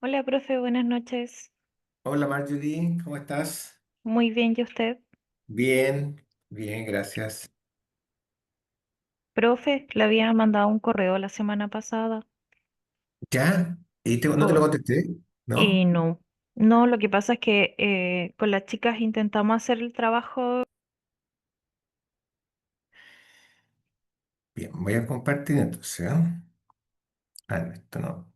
Hola, profe, buenas noches. Hola Marjorie, ¿cómo estás? Muy bien, ¿y usted? Bien, bien, gracias. Profe, le había mandado un correo la semana pasada. ¿Ya? ¿Y no te lo Por... contesté? Y ¿No? no, no, lo que pasa es que con las chicas intentamos hacer el trabajo. Bien, voy a compartir entonces, ¿ah? Ah, no, esto no.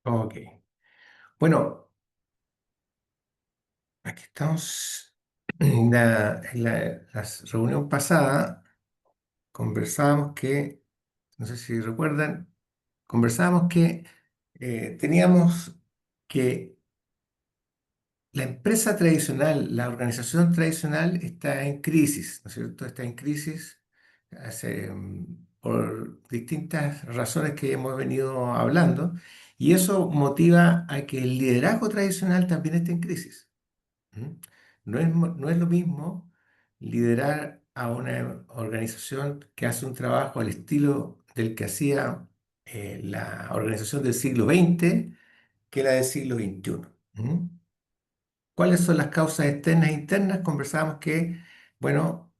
Ok. Bueno, aquí estamos. En la reunión pasada conversábamos que, no sé si recuerdan, conversábamos que teníamos que la empresa tradicional, la organización tradicional está en crisis, ¿no es cierto? Está en crisis por distintas razones que hemos venido hablando, y eso motiva a que el liderazgo tradicional también esté en crisis. ¿Mm? No es lo mismo liderar a una organización que hace un trabajo al estilo del que hacía la organización del siglo XX que la del siglo XXI. ¿Cuáles son las causas externas e internas? Conversábamos que, bueno,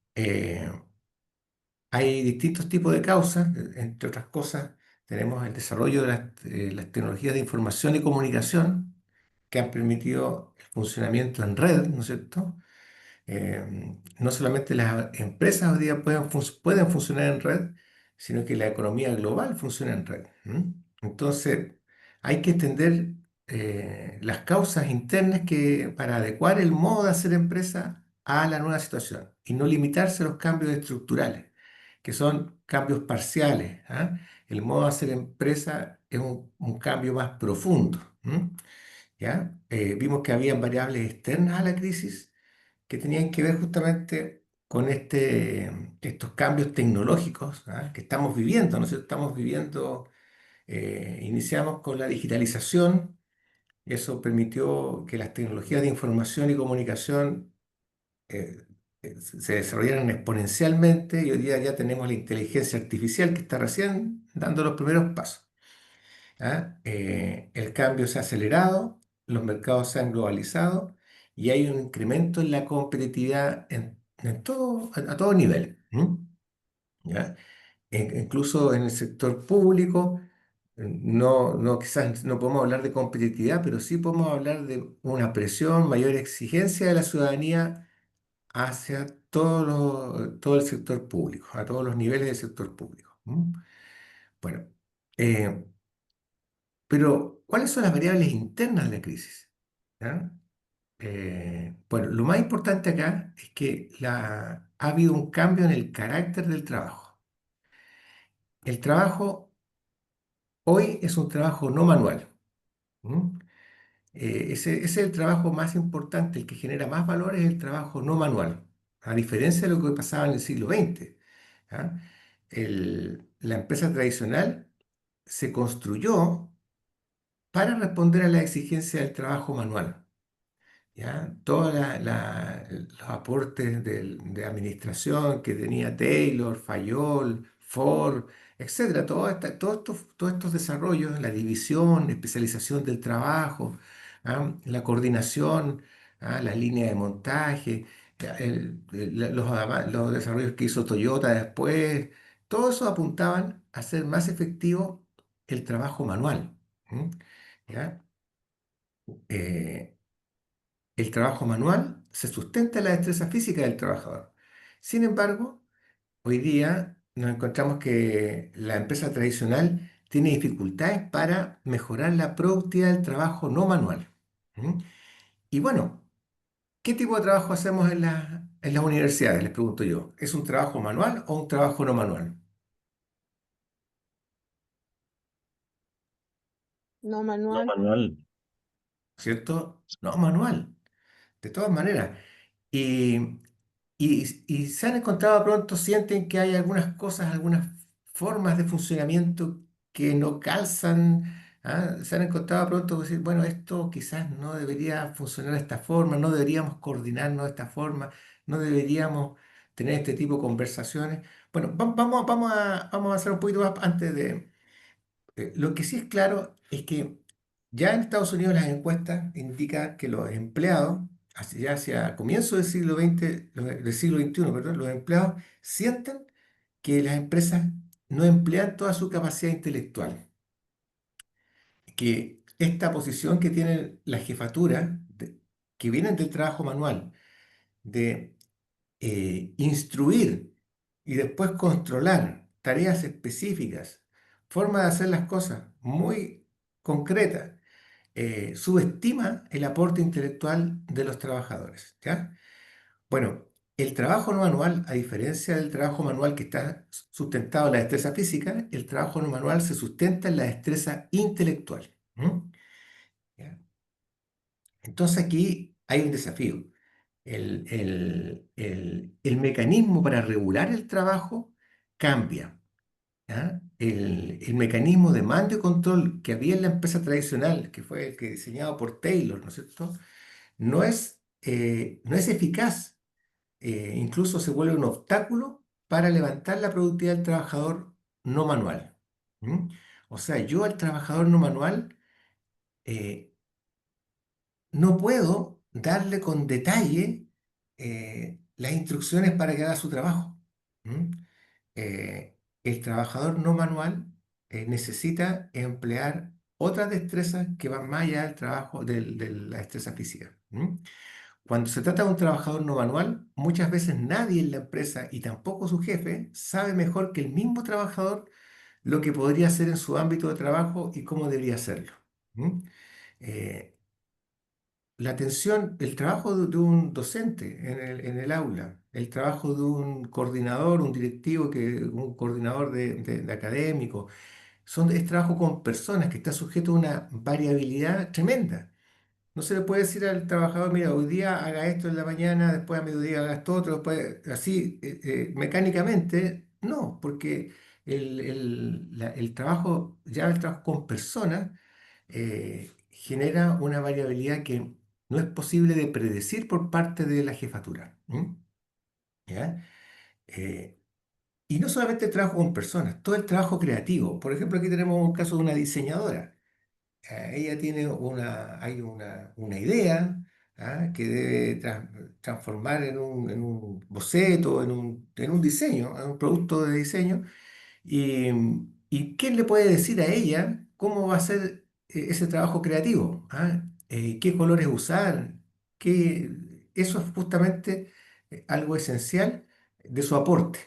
hay distintos tipos de causas, entre otras cosas, tenemos el desarrollo de las tecnologías de información y comunicación que han permitido el funcionamiento en red, ¿no es cierto? No solamente las empresas hoy día pueden funcionar en red, sino que la economía global funciona en red. ¿M? Entonces, hay que entender las causas internas para adecuar el modo de hacer empresa a la nueva situación y no limitarse a los cambios estructurales, que son cambios parciales. ¿Ah? El modo de hacer empresa es un cambio más profundo. ¿M? ¿Ya? Vimos que habían variables externas a la crisis que tenían que ver justamente con estos cambios tecnológicos, ¿ah? Que estamos viviendo. Nosotros estamos viviendo, iniciamos con la digitalización, eso permitió que las tecnologías de información y comunicación eh, se desarrollaran exponencialmente, y hoy día ya tenemos la inteligencia artificial que está recién dando los primeros pasos. ¿Ah? El cambio se ha acelerado, los mercados se han globalizado y hay un incremento en la competitividad en todo, a todo nivel. ¿M? ¿Ya? Incluso en el sector público, quizás no podemos hablar de competitividad, pero sí podemos hablar de una presión, mayor exigencia de la ciudadanía hacia todo el sector público, a todos los niveles del sector público. ¿M? Bueno. eh, Pero, ¿cuáles son las variables internas de la crisis? ¿Ya? Bueno, lo más importante acá es que ha habido un cambio en el carácter del trabajo. El trabajo hoy es un trabajo no manual. ¿M? Ese es el trabajo más importante, el que genera más valor es el trabajo no manual, a diferencia de lo que pasaba en el siglo XX. ¿Ya? La empresa tradicional se construyó para responder a la exigencia del trabajo manual. ¿Ya? Todos los aportes de administración que tenía Taylor, Fayol, Ford, etcétera, todos estos desarrollos, la división, especialización del trabajo, ¿ah? La coordinación, ¿ah? La línea de montaje, los desarrollos que hizo Toyota después, todo eso apuntaban a hacer más efectivo el trabajo manual. ¿M? ¿Ya? Eh, el trabajo manual se sustenta en la destreza física del trabajador. Sin embargo, hoy día nos encontramos que la empresa tradicional tiene dificultades para mejorar la productividad del trabajo no manual. ¿Mm? Y bueno, ¿qué tipo de trabajo hacemos en las universidades? Les pregunto yo. ¿Es un trabajo manual o un trabajo no manual? No, No, manual. Manuel. ¿Cierto? No manual. De todas maneras. Y, y se han encontrado pronto, sienten que hay algunas cosas, algunas formas de funcionamiento que no calzan, Se han encontrado pronto con decir, bueno, esto quizás no debería funcionar de esta forma, no deberíamos coordinarnos de esta forma, no deberíamos tener este tipo de conversaciones. Bueno, vamos a avanzar un poquito más antes de... lo que sí es claro es que ya en Estados Unidos las encuestas indican que los empleados, ya hacia comienzos del siglo XX, del siglo XXI, perdón, los empleados sienten que las empresas no emplean toda su capacidad intelectual, que esta posición que tiene la jefatura, que vienen del trabajo manual, de instruir y después controlar tareas específicas, forma de hacer las cosas muy concretas, subestima el aporte intelectual de los trabajadores, ¿ya? Bueno, el trabajo no manual, a diferencia del trabajo manual que está sustentado en la destreza física, el trabajo no manual se sustenta en la destreza intelectual. ¿M? ¿Ya? Entonces aquí hay un desafío. El mecanismo para regular el trabajo cambia. ¿Ya? El mecanismo de mando y control que había en la empresa tradicional, que fue el que diseñado por Taylor, ¿no es cierto? No es eficaz. Incluso se vuelve un obstáculo para levantar la productividad del trabajador no manual. ¿Mm? O sea, yo al trabajador no manual eh, no puedo darle con detalle las instrucciones para que haga su trabajo. ¿Mm? El trabajador no manual necesita emplear otras destrezas que van más allá del trabajo de la destreza física. ¿Mm? Cuando se trata de un trabajador no manual, muchas veces nadie en la empresa y tampoco su jefe sabe mejor que el mismo trabajador lo que podría hacer en su ámbito de trabajo y cómo debería hacerlo. ¿Mm? Eh, la atención, el trabajo de un docente en el aula, el trabajo de un coordinador, un coordinador de académico, es trabajo con personas que está sujeto a una variabilidad tremenda. No se le puede decir al trabajador, mira, hoy día haga esto en la mañana, después a mediodía haga esto otro, después así mecánicamente. No, porque el trabajo con personas genera una variabilidad que no es posible de predecir por parte de la jefatura. ¿M? ¿Ya? Eh, y no solamente el trabajo con personas, todo el trabajo creativo. Por ejemplo, aquí tenemos un caso de una diseñadora. Ella tiene una idea, que debe transformar en un boceto, en un diseño, en un producto de diseño. ¿Y, y quién le puede decir a ella cómo va a ser ese trabajo creativo? ¿Qué colores usar? ¿Qué... Eso es justamente algo esencial de su aporte.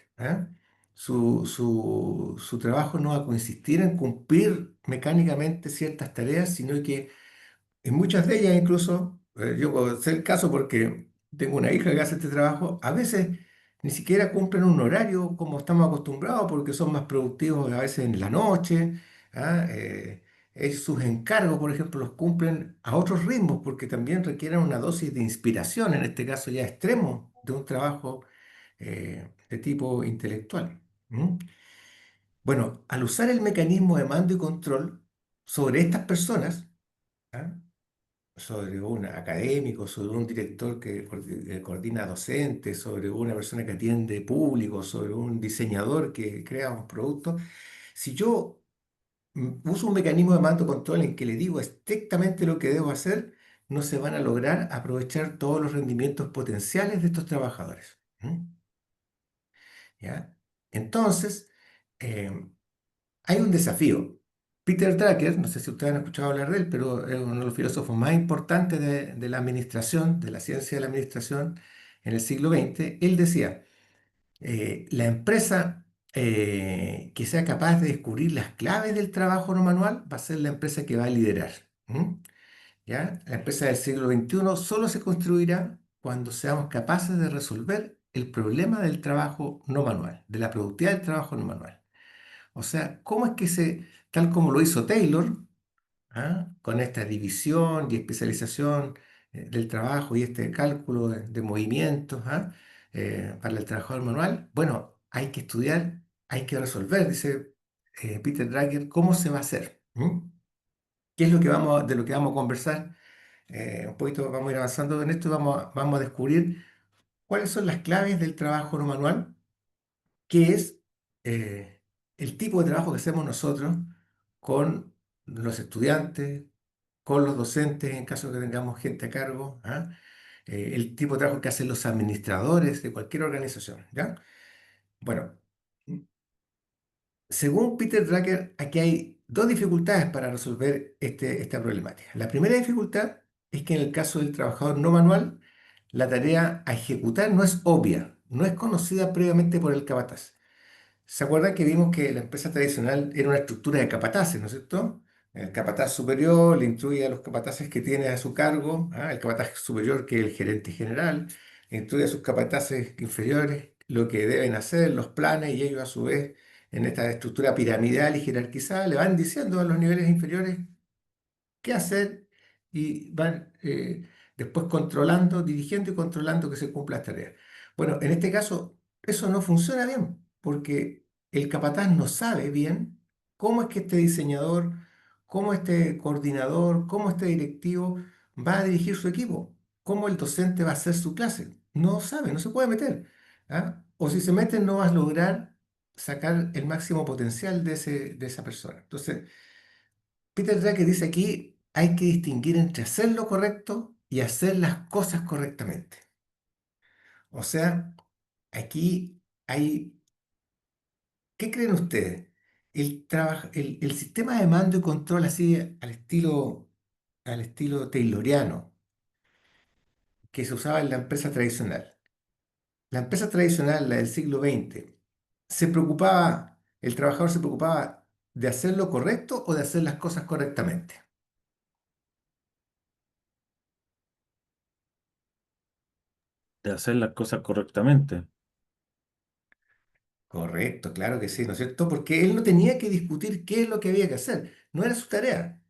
Su trabajo no va a consistir en cumplir mecánicamente ciertas tareas, sino que en muchas de ellas, incluso, yo puedo ser el caso porque tengo una hija que hace este trabajo, a veces ni siquiera cumplen un horario como estamos acostumbrados porque son más productivos a veces en la noche. ¿Ah? Sus encargos, por ejemplo, los cumplen a otros ritmos porque también requieren una dosis de inspiración, en este caso ya extremo, de un trabajo de tipo intelectual. ¿Mm? Bueno, al usar el mecanismo de mando y control sobre estas personas, ¿ah? Sobre un académico, sobre un director que coordina docentes, sobre una persona que atiende público, sobre un diseñador que crea un producto. Si yo uso un mecanismo de mando control en que le digo estrictamente lo que debo hacer, no se van a lograr aprovechar todos los rendimientos potenciales de estos trabajadores. ¿Mm? ¿Ya? Entonces, eh, hay un desafío. Peter Drucker, no sé si ustedes han escuchado hablar de él, pero es uno de los filósofos más importantes de la administración, de la ciencia de la administración en el siglo XX. Él decía, la empresa que sea capaz de descubrir las claves del trabajo no manual va a ser la empresa que va a liderar. ¿Mm? ¿Ya? La empresa del siglo XXI solo se construirá cuando seamos capaces de resolver el problema del trabajo no manual, de la productividad del trabajo no manual. O sea, ¿cómo es que tal como lo hizo Taylor, con esta división y especialización del trabajo y este cálculo de movimientos, para el trabajador manual? Bueno, hay que estudiar, hay que resolver, dice Peter Drucker, cómo se va a hacer. ¿Mm? ¿Qué es lo que de lo que vamos a conversar? Un poquito vamos a ir avanzando en esto y vamos a descubrir cuáles son las claves del trabajo no manual, qué es eh, el tipo de trabajo que hacemos nosotros con los estudiantes, con los docentes, en caso de que tengamos gente a cargo, ¿ah? El tipo de trabajo que hacen los administradores de cualquier organización, ¿ya? Bueno, según Peter Drucker, aquí hay dos dificultades para resolver esta problemática. La primera dificultad es que en el caso del trabajador no manual, la tarea a ejecutar no es obvia, no es conocida previamente por el capataz. ¿Se acuerdan que vimos que la empresa tradicional era una estructura de capataces, ¿no es cierto? El capataz superior le instruye a los capataces que tiene a su cargo, ¿ah? El capataz superior, que es el gerente general, instruye a sus capataces inferiores lo que deben hacer, los planes, y ellos a su vez, en esta estructura piramidal y jerarquizada, le van diciendo a los niveles inferiores qué hacer y van después controlando, dirigiendo y controlando que se cumpla la tarea. Bueno, en este caso eso no funciona bien porque el capataz no sabe bien cómo es que este diseñador, cómo este coordinador, cómo este directivo va a dirigir su equipo, cómo el docente va a hacer su clase. No sabe, no se puede meter. ¿Ah? O si se mete no vas a lograr sacar el máximo potencial de esa persona. Entonces, Peter Drucker dice aquí, hay que distinguir entre hacer lo correcto y hacer las cosas correctamente. O sea, aquí hay, ¿qué creen ustedes? El sistema de mando y control así al estilo tayloriano que se usaba en la empresa tradicional. La empresa tradicional, la del siglo XX, el trabajador se preocupaba de hacer lo correcto o de hacer las cosas correctamente. De hacer las cosas correctamente. Correcto, claro que sí, ¿no es cierto? Porque él no tenía que discutir qué es lo que había que hacer, no era su tarea,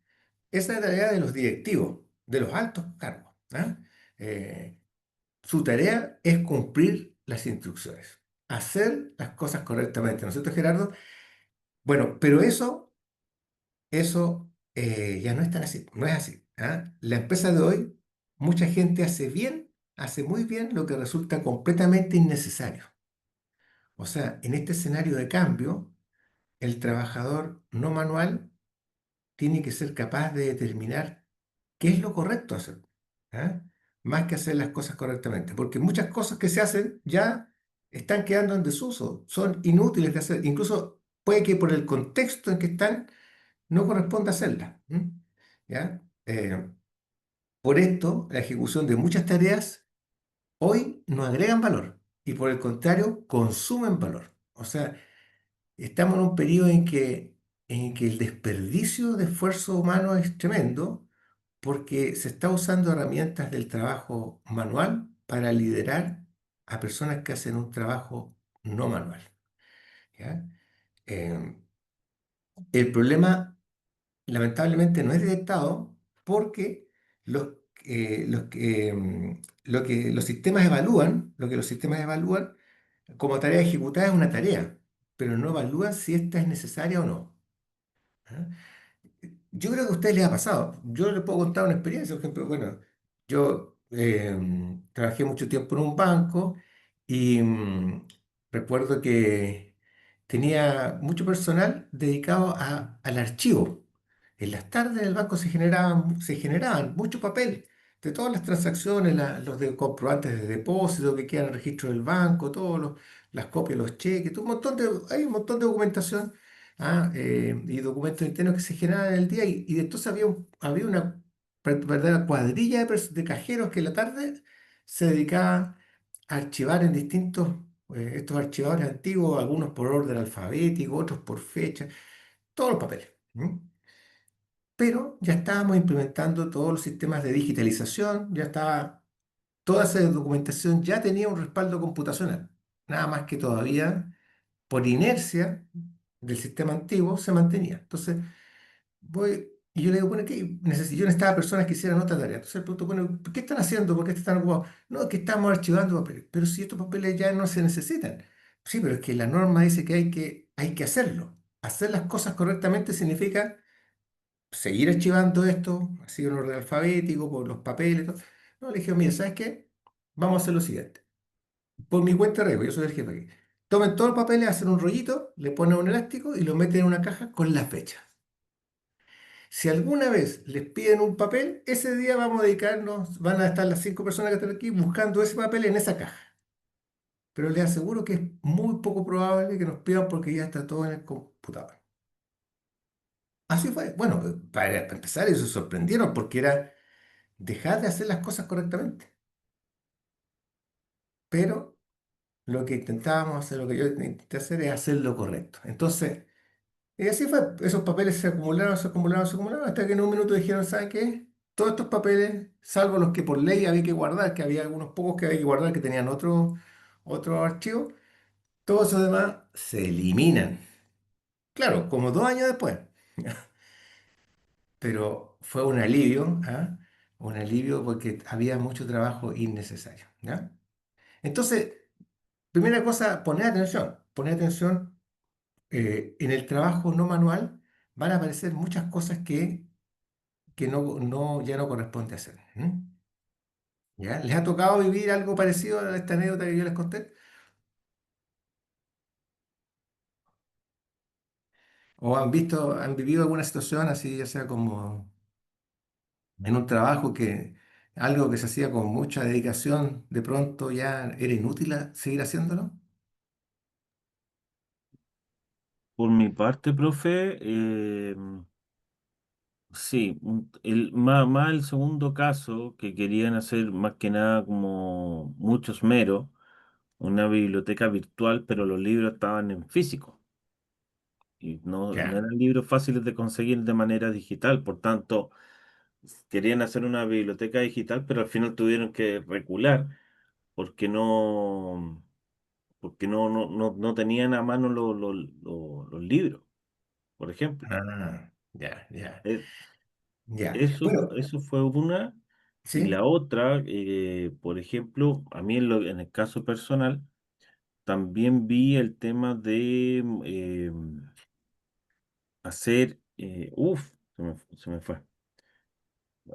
esa era la tarea de los directivos, de los altos cargos. ¿Ah? Eh, Su tarea es cumplir las instrucciones, hacer las cosas correctamente, ¿no es cierto, Gerardo? Bueno, pero eso ya no es tan así, no es así. ¿Ah? La empresa de hoy, mucha gente hace muy bien lo que resulta completamente innecesario. O sea, en este escenario de cambio, el trabajador no manual tiene que ser capaz de determinar qué es lo correcto hacer, ¿ah? Más que hacer las cosas correctamente, porque muchas cosas que se hacen ya están quedando en desuso, son inútiles de hacer, incluso puede que por el contexto en que están no corresponda hacerlas. ¿Ya? Por esto, la ejecución de muchas tareas hoy no agregan valor y por el contrario consumen valor. O sea, estamos en un periodo en que el desperdicio de esfuerzo humano es tremendo porque se está usando herramientas del trabajo manual para liderar a personas que hacen un trabajo no manual. ¿Ya? Eh, el problema, lamentablemente, no es detectado porque los, lo que los sistemas evalúan como tarea ejecutada es una tarea, pero no evalúan si esta es necesaria o no. ¿Ah? Yo creo que a ustedes les ha pasado. Yo les puedo contar una experiencia, por ejemplo, bueno, yo trabajé mucho tiempo en un banco y recuerdo que tenía mucho personal dedicado al archivo. En las tardes en el banco se generaban mucho papel de todas las transacciones, los de comprobantes de depósito que quedan en el registro del banco, las copias, los cheques, hay un montón de documentación. Y documentos internos que se generaban en el día y entonces había una verdadera cuadrilla de cajeros que en la tarde se dedicaban a archivar en estos archivadores antiguos, algunos por orden alfabético, otros por fecha, todos los papeles. Pero ya estábamos implementando todos los sistemas de digitalización, toda esa documentación ya tenía un respaldo computacional, nada más que todavía por inercia del sistema antiguo se mantenía. Entonces, y yo le digo, bueno, yo necesitaba personas que hicieran otra tarea. Entonces, le pregunto, bueno, ¿qué están haciendo? ¿Por qué están ocupados? No, es que estamos archivando papeles. Pero si estos papeles ya no se necesitan. Sí, pero es que la norma dice que hay que hacerlo. Hacer las cosas correctamente significa seguir archivando esto, así en orden alfabético, por los papeles, todo. No, le dije, mira, ¿sabes qué? Vamos a hacer lo siguiente. Por mi cuenta de riesgo, yo soy el jefe aquí. Tomen todos los papeles, hacen un rollito, le ponen un elástico y lo meten en una caja con las fechas. Si alguna vez les piden un papel, ese día vamos a dedicarnos, van a estar las 5 personas que están aquí buscando ese papel en esa caja. Pero les aseguro que es muy poco probable que nos pidan porque ya está todo en el computador. Así fue. Bueno, pues, para empezar, ellos se sorprendieron porque era dejar de hacer las cosas correctamente. Pero lo que intentábamos hacer, lo que yo intenté hacer es hacer lo correcto. Entonces, y así fue. Esos papeles se acumularon, se acumularon, se acumularon, hasta que en un minuto dijeron, ¿saben qué? Todos estos papeles, salvo los que por ley había que guardar, que había algunos pocos que había que guardar que tenían otro archivo, todos esos demás se eliminan. Claro, como 2 años después. Pero fue un alivio, ¿ah? Un alivio porque había mucho trabajo innecesario, ¿ya? Entonces, primera cosa, poner atención en el trabajo no manual van a aparecer muchas cosas que ya no corresponde hacer. ¿Ya? ¿Les ha tocado vivir algo parecido a esta anécdota que yo les conté? ¿O han vivido alguna situación así, ya sea como en un trabajo algo que se hacía con mucha dedicación, de pronto ya era inútil seguir haciéndolo? Por mi parte, profe, sí, más el segundo caso, que querían hacer más que nada como muchos meros, una biblioteca virtual, pero los libros estaban en físico y no Ya. eran libros fáciles de conseguir de manera digital. Por tanto, querían hacer una biblioteca digital, pero al final tuvieron que recular porque no tenían a mano los libros, por ejemplo. Ah, ya, ya, Eh, ya. Bueno, eso fue una. Y sí. la otra, por ejemplo, a mí en el caso personal, también vi el tema de hacer, se me fue,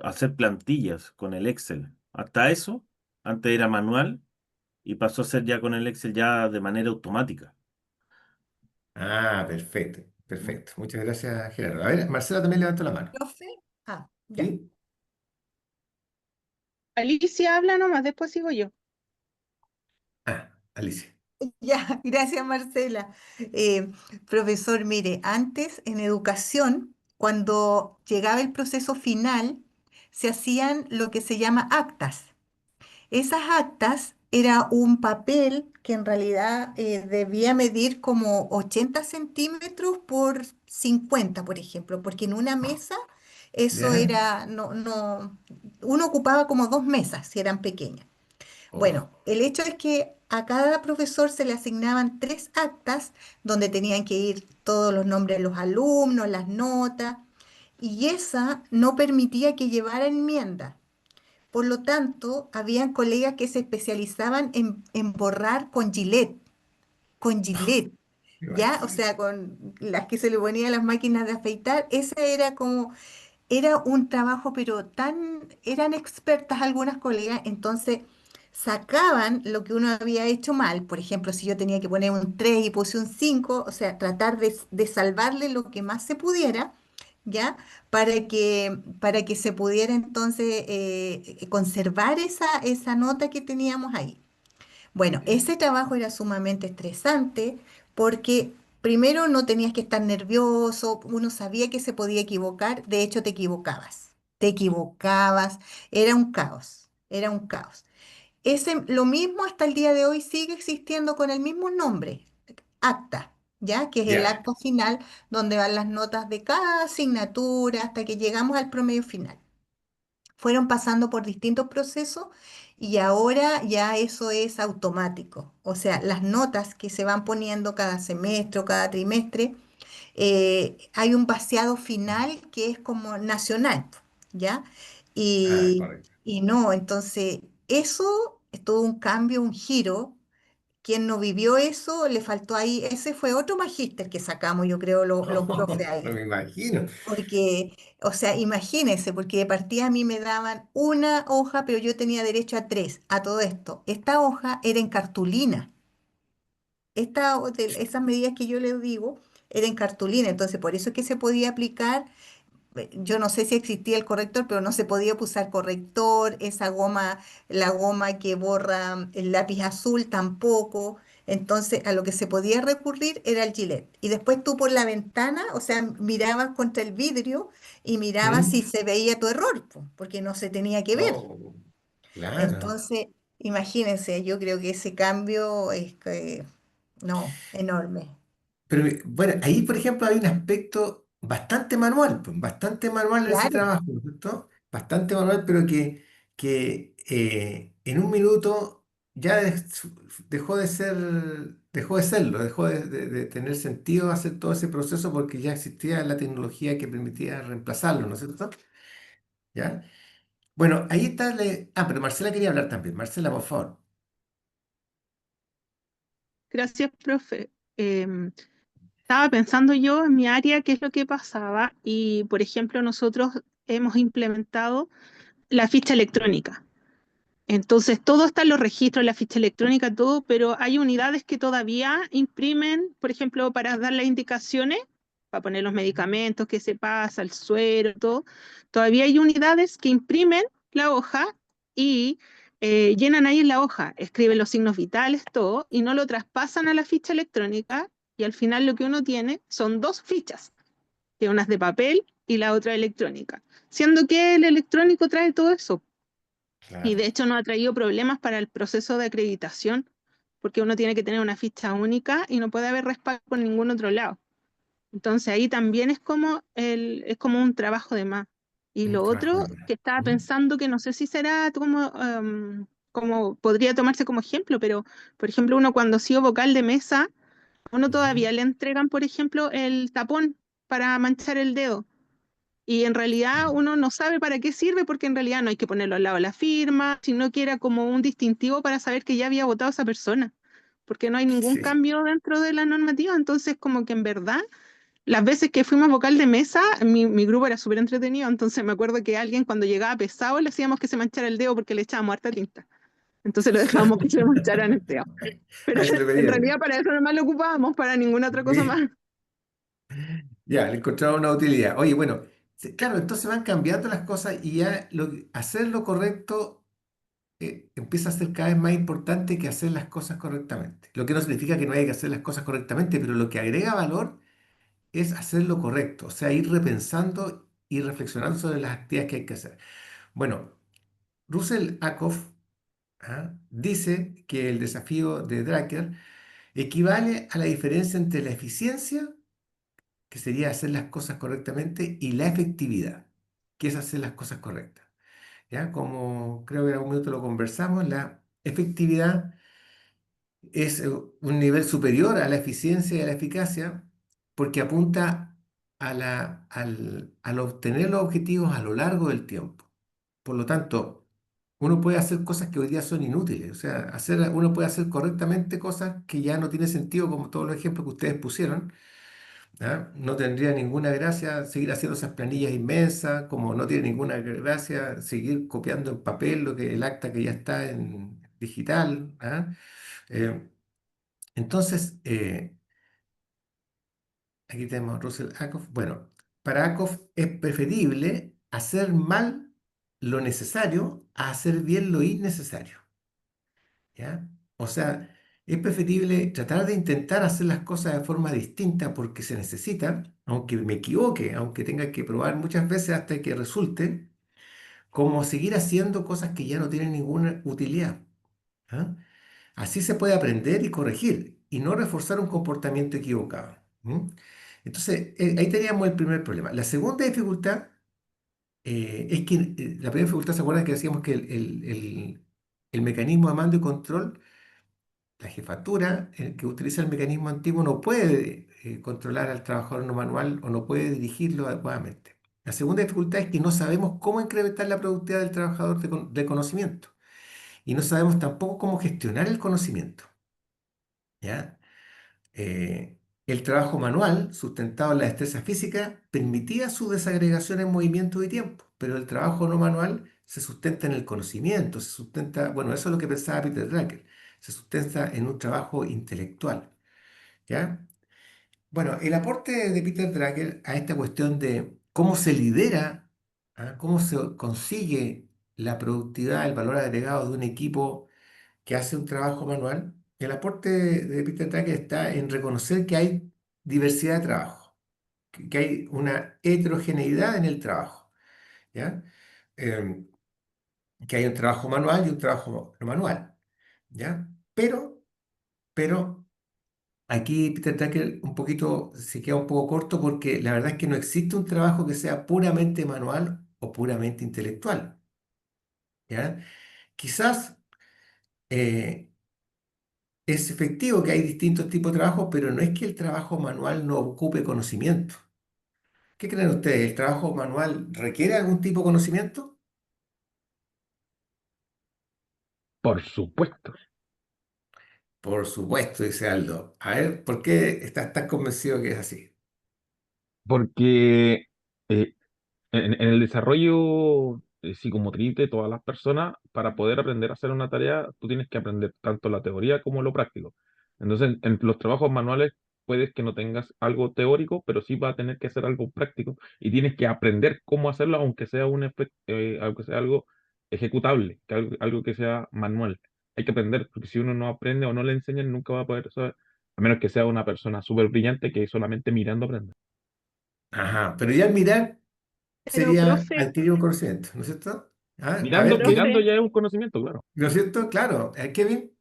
hacer plantillas con el Excel. Hasta eso, antes era manual y pasó a ser ya con el Excel ya de manera automática. Ah, perfecto, ¿Mm? perfecto. Muchas gracias, Gerardo. A ver, Marcela también levantó la mano. Profe, ya. ¿Sí? Alicia habla nomás, después sigo yo. Ah, Alicia. Ya, gracias Marcela. Profesor, mire, antes en educación, cuando llegaba el proceso final, se hacían lo que se llama actas. Esas actas era un papel que en realidad debía medir como 80 centímetros por 50, por ejemplo, porque en una mesa eso ¿Ya? era, uno ocupaba como 2 mesas si eran pequeñas. Oh, Bueno, el hecho es que a cada profesor se le asignaban 3 actas donde tenían que ir todos los nombres de los alumnos, las notas, y esa no permitía que llevara enmienda. Por lo tanto, habían colegas que se especializaban en borrar con Gillette, ¿ya? O imagínate. sea, con las que se le ponían a las máquinas de afeitar. Ese era como era un trabajo, pero eran expertas algunas colegas, entonces sacaban lo que uno había hecho mal. Por ejemplo, si yo tenía que poner un 3 y puse un 5, o sea, tratar de salvarle lo que más se pudiera, ¿ya? Para que se pudiera entonces conservar esa nota que teníamos ahí. Bueno, Ya. ese trabajo era sumamente estresante porque primero no tenías que estar nervioso, uno sabía que se podía equivocar, de hecho te equivocabas, era un caos, era un caos. Lo mismo hasta el día de hoy sigue existiendo con el mismo nombre, acta, ¿ya? Que es el Ya. acta final donde van las notas de cada asignatura hasta que llegamos al promedio final. Fueron pasando por distintos procesos y ahora ya eso es automático. O sea, las notas que se van poniendo cada semestre o cada trimestre, hay un vaciado final que es como nacional, ¿ya? Ah, Y, correcto. y no, entonces eso es todo un cambio, un giro quien no vivió eso, le faltó ahí, ese fue otro magíster que sacamos, yo creo, los profes No ahí. me imagino. Porque, o sea, imagínense, porque de partida a mí me daban una hoja, pero yo tenía derecho a tres, a todo esto. Esta hoja era en cartulina. Esas medidas que yo les digo eran en cartulina, entonces por eso es que se podía aplicar. Yo no sé si existía el corrector, pero no se podía usar corrector, esa goma, la goma que borra el lápiz azul tampoco. Entonces, a lo que se podía recurrir era el Gillette. Y después tú por la ventana, o sea, mirabas contra el vidrio y mirabas si ¿Mm? se veía tu error, po, porque no se tenía que ver. Oh, claro. Entonces, imagínense, yo creo que ese cambio es que, no, enorme. Pero bueno, ahí por ejemplo hay un aspecto bastante manual, pues, bastante manual en ese Claro, trabajo, ¿no es cierto? Bastante manual, pero que en un minuto ya dejó de serlo, dejó de tener sentido hacer todo ese proceso porque ya existía la tecnología que permitía reemplazarlo, ¿no es cierto? ¿Ya? Bueno, ahí está. Pero Marcela quería hablar también. Marcela, por favor. Gracias, profe. Estaba pensando yo en mi área qué es lo que pasaba y, por ejemplo, nosotros hemos implementado la ficha electrónica. Entonces, todo está en los registros, la ficha electrónica, todo, pero hay unidades que todavía imprimen, por ejemplo, para dar las indicaciones, para poner los medicamentos, qué se pasa, el suero, todo. Todavía hay unidades que imprimen la hoja y llenan ahí en la hoja, escriben los signos vitales, todo, y no lo traspasan a la ficha electrónica, y al final lo que uno tiene son dos fichas, que una es de papel y la otra electrónica, siendo que el electrónico trae todo eso. Y Claro. de hecho no ha traído problemas para el proceso de acreditación, porque uno tiene que tener una ficha única y no puede haber respaldo por ningún otro lado. Entonces ahí también es como un trabajo de más. Y Un lo trabajo otro de más. que estaba ¿Mm? pensando, que no sé si será como podría tomarse como ejemplo, pero por ejemplo uno cuando ha sido vocal de mesa, uno Ujú. todavía le entregan, por ejemplo, el tapón para manchar el dedo. Y en realidad uno no sabe para qué sirve, porque en realidad no hay que ponerlo al lado de la firma, sino que era como un distintivo para saber que ya había votado esa persona, porque no hay ningún Sí. cambio dentro de la normativa. Entonces, como que en verdad, las veces que fuimos vocal de mesa, mi grupo era súper entretenido. Entonces, me acuerdo que alguien cuando llegaba pesado le hacíamos que se manchara el dedo porque le echábamos harta tinta. Entonces lo dejábamos que se mancharan el dedo. Pero Ahí se lo en pedían. realidad para eso nomás lo ocupábamos, para ninguna otra cosa Sí. más. Ya, le encontraba una utilidad. Oye, bueno, claro, entonces van cambiando las cosas y ya hacer lo correcto empieza a ser cada vez más importante que hacer las cosas correctamente. Lo que no significa que no haya que hacer las cosas correctamente, pero lo que agrega valor es hacer lo correcto, o sea, ir repensando y reflexionando sobre las actividades que hay que hacer. Bueno, Russell Ackoff, dice que el desafío de Drucker equivale a la diferencia entre la eficiencia, que sería hacer las cosas correctamente, y la efectividad, que es hacer las cosas correctas. ¿Ya? Como creo que en algún momento lo conversamos, la efectividad es un nivel superior a la eficiencia y a la eficacia porque apunta al obtener los objetivos a lo largo del tiempo. Por lo tanto, uno puede hacer cosas que hoy día son inútiles, o sea, uno puede hacer correctamente cosas que ya no tienen sentido, como todos los ejemplos que ustedes pusieron. ¿Ya? No tendría ninguna gracia seguir haciendo esas planillas inmensas, como no tiene ninguna gracia seguir copiando en papel el acta que ya está en digital. Eh, entonces, aquí tenemos a Russell Ackoff. Bueno, para Ackoff es preferible hacer mal lo necesario a hacer bien lo innecesario. ¿Ya? O sea, es preferible tratar de intentar hacer las cosas de forma distinta porque se necesita, aunque me equivoque, aunque tenga que probar muchas veces hasta que resulte, como seguir haciendo cosas que ya no tienen ninguna utilidad. ¿Ah? Así se puede aprender y corregir y no reforzar un comportamiento equivocado. ¿Mm? Entonces, ahí teníamos el primer problema. La segunda dificultad es que la primera dificultad, ¿se acuerdan que decíamos que el mecanismo de mando y control, la jefatura, el que utiliza el mecanismo antiguo, no puede controlar al trabajador no manual o no puede dirigirlo adecuadamente? La segunda dificultad es que no sabemos cómo incrementar la productividad del trabajador de conocimiento y no sabemos tampoco cómo gestionar el conocimiento. ¿ya? Eh, el trabajo manual, sustentado en la destreza física, permitía su desagregación en movimiento y tiempo, pero el trabajo no manual se sustenta en el conocimiento, se sustenta, bueno, eso es lo que pensaba Peter Drucker, se sustenta en un trabajo intelectual, ¿ya? Bueno, el aporte de Peter Drucker a esta cuestión de cómo se lidera, cómo se consigue la productividad, el valor agregado de un equipo que hace un trabajo manual, el aporte de Peter Drucker está en reconocer que hay diversidad de trabajo, que hay una heterogeneidad en el trabajo, ¿ya? Em, que hay un trabajo manual y un trabajo no manual, ¿ya? Pero aquí Peter Drucker un poquito se queda un poco corto porque la verdad es que no existe un trabajo que sea puramente manual o puramente intelectual, ¿ya? Quizás eh, es efectivo que hay distintos tipos de trabajo, pero no es que el trabajo manual no ocupe conocimiento. ¿Qué creen ustedes? ¿El trabajo manual requiere algún tipo de conocimiento? Por supuesto, Por supuesto, dice Aldo. A ver, ¿por qué estás tan convencido que es así? porque eh, en el desarrollo psicomotriz de todas las personas, para poder aprender a hacer una tarea, tú tienes que aprender tanto la teoría como lo práctico. Entonces, en los trabajos manuales puedes que no tengas algo teórico, pero sí vas a tener que hacer algo práctico y tienes que aprender cómo hacerlo, aunque sea algo ejecutable, algo que sea manual. Hay que aprender, porque si uno no aprende o no le enseñan, nunca va a poder saber, a menos que sea una persona súper brillante que solamente mirando aprende. Ajá, pero ya al mirar Pero, sería profe, adquirir un conocimiento, ¿no es cierto? A Mirando, ver, mirando profe, ya es un conocimiento, claro. ¿no es cierto? Claro. Kevin,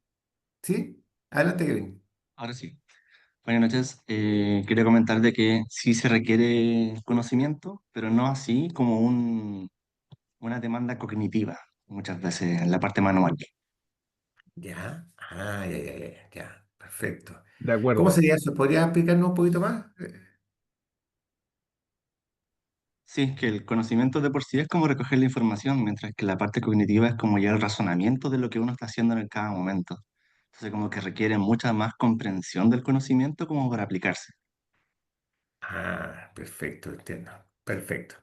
¿sí? Adelante, Kevin. Ahora sí. Buenas noches. Quería comentar de que sí se requiere conocimiento, pero no así como una demanda cognitiva, muchas veces en la parte manual. Ya. Ah, ya, ya, ya, ya. Perfecto. De ¿Cómo acuerdo. sería eso? ¿Podrías explicarnos un poquito más? Sí, que el conocimiento de por sí es como recoger la información, mientras que la parte cognitiva es como ya el razonamiento de lo que uno está haciendo en cada momento. Entonces como que requiere mucha más comprensión del conocimiento como para aplicarse. Perfecto, entiendo. Perfecto.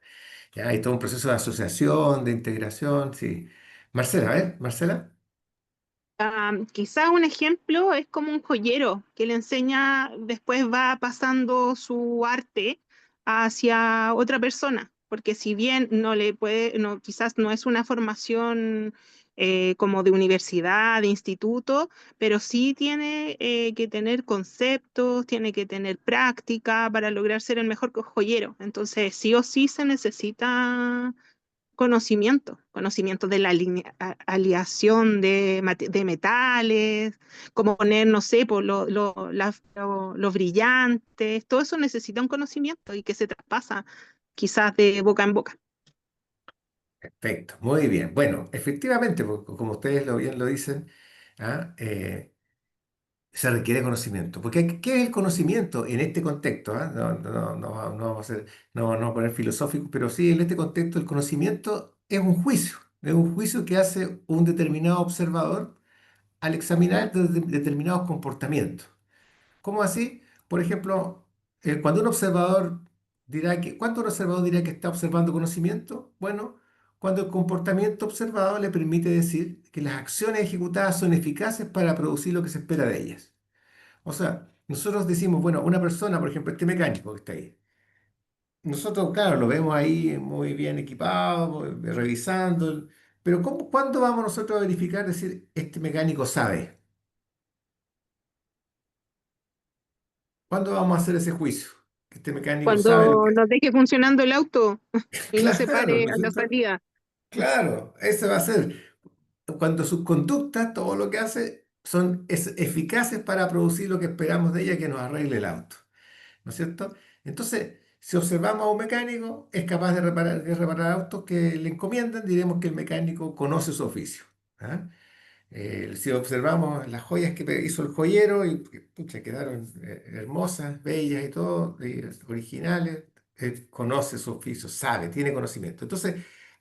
Ya hay todo un proceso de asociación, de integración, sí. Marcela, a ver, Marcela. quizá un ejemplo es como un joyero que le enseña, después va pasando su arte hacia otra persona, porque si bien no le puede, no, quizás no es una formación como de universidad, de instituto, pero sí tiene que tener conceptos, tiene que tener práctica para lograr ser el mejor joyero. Entonces, sí o sí se necesita conocimiento de la aleación de metales, cómo poner, no sé, por los brillantes, todo eso necesita un conocimiento y que se traspasa quizás de boca en boca. Perfecto, muy bien. Bueno, efectivamente, como ustedes bien lo dicen, se requiere conocimiento. Porque ¿qué es el conocimiento en este contexto? No vamos a ser, no vamos a poner filosóficos, pero sí, en este contexto el conocimiento es un juicio que hace un determinado observador al examinar determinados comportamientos. ¿Cómo así? Por ejemplo, cuando un observador ¿cuánto un observador dirá que está observando conocimiento? Bueno, cuando el comportamiento observado le permite decir que las acciones ejecutadas son eficaces para producir lo que se espera de ellas. O sea, nosotros decimos, bueno, una persona, por ejemplo, este mecánico que está ahí, nosotros, claro, lo vemos ahí muy bien equipado, revisando, pero ¿cuándo vamos nosotros a verificar, decir, este mecánico sabe? ¿Cuándo vamos a hacer ese juicio? Que este mecánico sabe lo Cuando que nos deje funcionando el auto y no se Claro, pare ¿no es a la cierto? salida. Claro, ese va a ser. Cuando sus conductas, todo lo que hace, son eficaces para producir lo que esperamos de ella, que nos arregle el auto. ¿No es cierto? Entonces, si observamos a un mecánico, es capaz de reparar autos que le encomiendan, diremos que el mecánico conoce su oficio. ¿Ah? Si observamos las joyas que hizo el joyero y que, pucha, quedaron hermosas, bellas y todo, originales, conoce su oficio, sabe, tiene conocimiento. Entonces,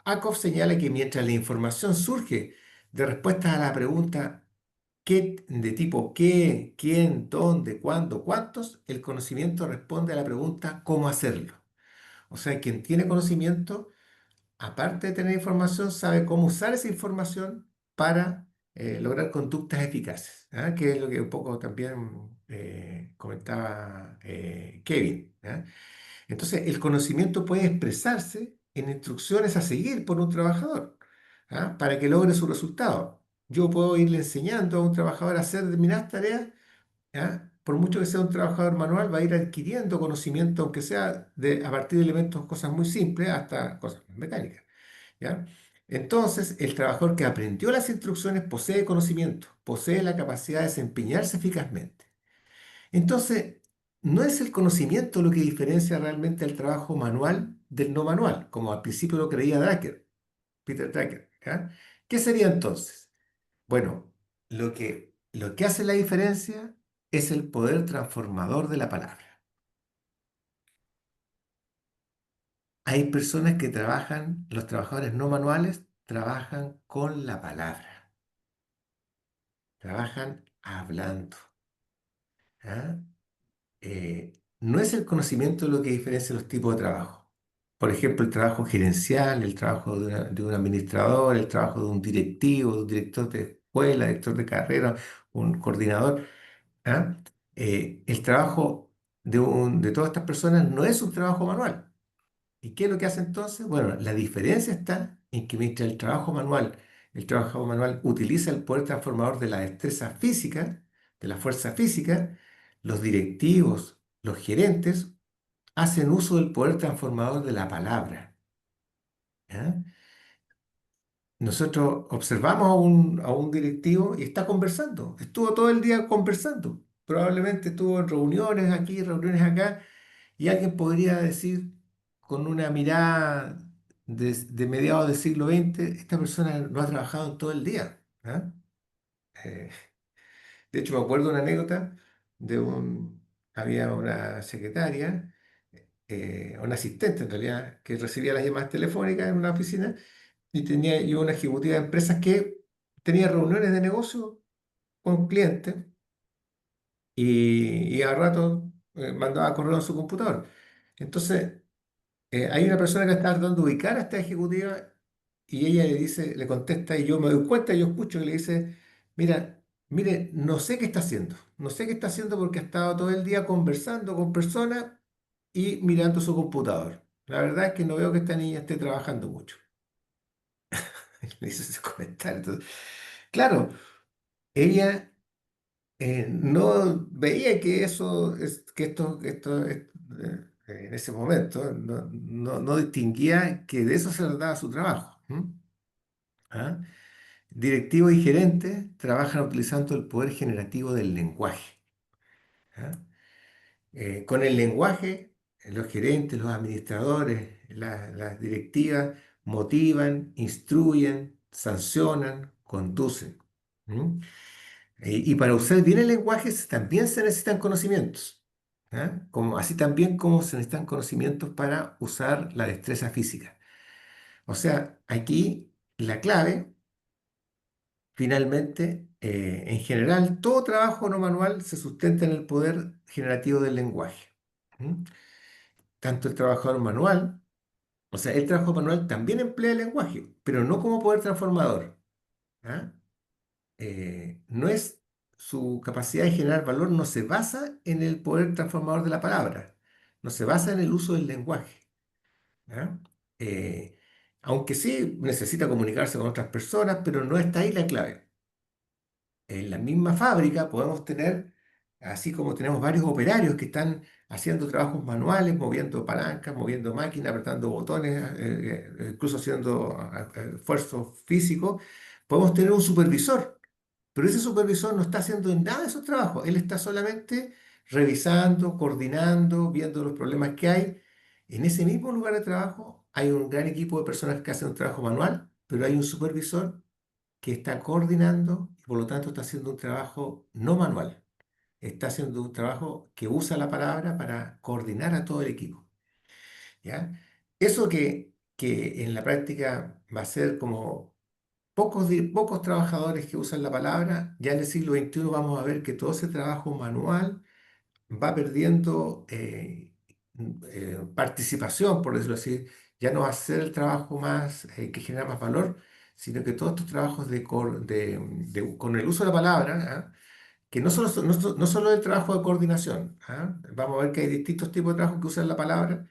Akov señala que mientras la información surge de respuestas a la pregunta de tipo qué, quién, dónde, cuándo, cuántos, el conocimiento responde a la pregunta cómo hacerlo. O sea, quien tiene conocimiento, aparte de tener información, sabe cómo usar esa información para lograr conductas eficaces, ¿ah? Que es lo que un poco también comentaba Kevin, ¿ah? Entonces, el conocimiento puede expresarse en instrucciones a seguir por un trabajador, ¿ah? Para que logre su resultado. Yo puedo irle enseñando a un trabajador a hacer determinadas tareas, ¿ya? Por mucho que sea un trabajador manual, va a ir adquiriendo conocimiento, aunque sea a partir de elementos, cosas muy simples, hasta cosas mecánicas, ¿ya? Entonces, el trabajador que aprendió las instrucciones posee conocimiento, posee la capacidad de desempeñarse eficazmente. Entonces, no es el conocimiento lo que diferencia realmente el trabajo manual del no manual, como al principio lo creía Peter Drucker, ¿ya? ¿Qué sería entonces? Bueno, lo que hace la diferencia es el poder transformador de la palabra. Hay personas que trabajan, los trabajadores no manuales trabajan con la palabra, trabajan hablando, ¿ah? No es el conocimiento lo que diferencia los tipos de trabajo. Por ejemplo, el trabajo gerencial, el trabajo de un administrador, el trabajo de un directivo, de un director de escuela, director de carrera, un coordinador. ¿Ah? El trabajo de todas estas personas no es un trabajo manual. ¿Y qué es lo que hace entonces? Bueno, la diferencia está en que mientras el trabajo manual utiliza el poder transformador de la destreza física, de la fuerza física, los directivos, los gerentes, hacen uso del poder transformador de la palabra. ¿Ya? Nosotros observamos a un directivo y está conversando, estuvo todo el día conversando, probablemente estuvo en reuniones aquí, reuniones acá, y alguien podría decir con una mirada de mediados del siglo XX, esta persona no ha trabajado en todo el día. ¿Ah? Eh, de hecho, me acuerdo de una anécdota había una secretaria, una asistente en realidad, que recibía las llamadas telefónicas en una oficina y tenía yo una ejecutiva de empresas que tenía reuniones de negocio con clientes y a rato mandaba correo en su computador. Entonces, hay una persona que está tratando de ubicar a esta ejecutiva y ella le dice, le contesta y yo me doy cuenta, yo escucho que le dice, mira, mire, no sé qué está haciendo, no sé qué está haciendo porque ha estado todo el día conversando con personas y mirando su computador. La verdad es que no veo que esta niña esté trabajando mucho. Le hice ese comentario. Entonces, claro, ella no veía que en ese momento no distinguía que de eso se trataba su trabajo. ¿M? ¿Ah? Directivos y gerentes trabajan utilizando el poder generativo del lenguaje. ¿Ah? Con el lenguaje, los gerentes, los administradores, las directivas motivan, instruyen, sancionan, conducen. ¿M? Y para usar bien el lenguaje también se necesitan conocimientos. ¿Ah? Así también como se necesitan conocimientos para usar la destreza física. O sea, aquí la clave, finalmente, en general, todo trabajo no manual se sustenta en el poder generativo del lenguaje. ¿Mm? Tanto el trabajador manual, o sea, el trabajo manual también emplea el lenguaje, pero no como poder transformador. ¿Ah? No es su capacidad de generar valor, no se basa en el poder transformador de la palabra, no se basa en el uso del lenguaje. ¿Ya? Eh, Aunque sí necesita comunicarse con otras personas, pero no está ahí la clave. En la misma fábrica podemos tener, así como tenemos varios operarios que están haciendo trabajos manuales, moviendo palancas, moviendo máquinas, apretando botones, incluso haciendo esfuerzos físicos, podemos tener un supervisor. Pero ese supervisor no está haciendo nada de esos trabajos. Él está solamente revisando, coordinando, viendo los problemas que hay. En ese mismo lugar de trabajo hay un gran equipo de personas que hacen un trabajo manual, pero hay un supervisor que está coordinando y por lo tanto está haciendo un trabajo no manual. Está haciendo un trabajo que usa la palabra para coordinar a todo el equipo. ¿Ya? Eso que en la práctica va a ser como pocos trabajadores que usan la palabra. Ya en el siglo XXI vamos a ver que todo ese trabajo manual va perdiendo participación, por decirlo así. Ya no va a ser el trabajo más que genera más valor, sino que todos estos trabajos con el uso de la palabra, ¿ah? Que no solo el trabajo de coordinación, ¿ah? Vamos a ver que hay distintos tipos de trabajos que usan la palabra,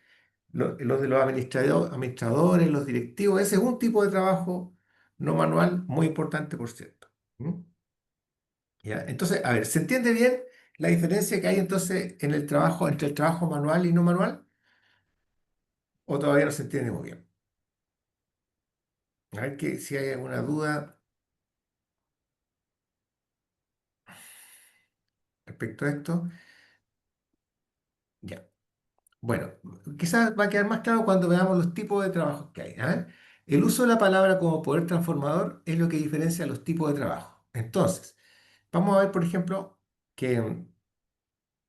los de los administradores, los directivos. Ese es un tipo de trabajo no manual muy importante, por cierto. ¿Mm? ¿Ya? Entonces, a ver, ¿se entiende bien la diferencia que hay entonces en el trabajo, entre el trabajo manual y no manual? ¿O todavía no se entiende muy bien? A ver si hay alguna duda respecto a esto. Ya. Bueno, quizás va a quedar más claro cuando veamos los tipos de trabajos que hay. ¿Ah? El uso de la palabra como poder transformador es lo que diferencia los tipos de trabajo. Entonces, vamos a ver, por ejemplo, que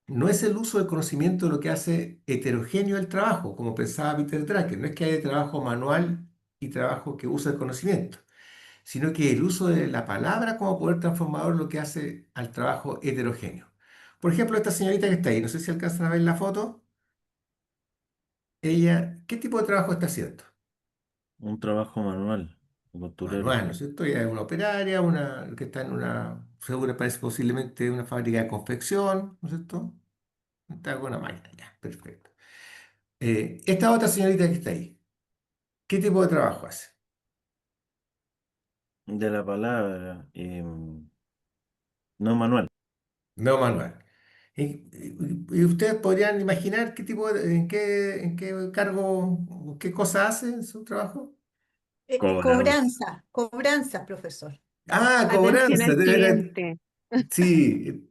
no es el uso del conocimiento lo que hace heterogéneo el trabajo, como pensaba Peter Drucker. No es que haya trabajo manual y trabajo que usa el conocimiento, sino que el uso de la palabra como poder transformador lo que hace al trabajo heterogéneo. Por ejemplo, esta señorita que está ahí, no sé si alcanzan a ver la foto. Ella, ¿qué tipo de trabajo está haciendo? Un trabajo manual, costurero. Manual, ¿no es cierto? Ella es una operaria, una que está en una, seguro parece posiblemente una fábrica de confección, ¿no es cierto? Está con una máquina, ya, perfecto. Esta otra señorita que está ahí, ¿qué tipo de trabajo hace? De la palabra, no manual. No manual. Y ustedes podrían imaginar qué tipo en qué cargo, qué cosa hace en su trabajo? Cobrador. Cobranza, profesor. Ah, Atención cobranza, al de veras. cliente. Sí,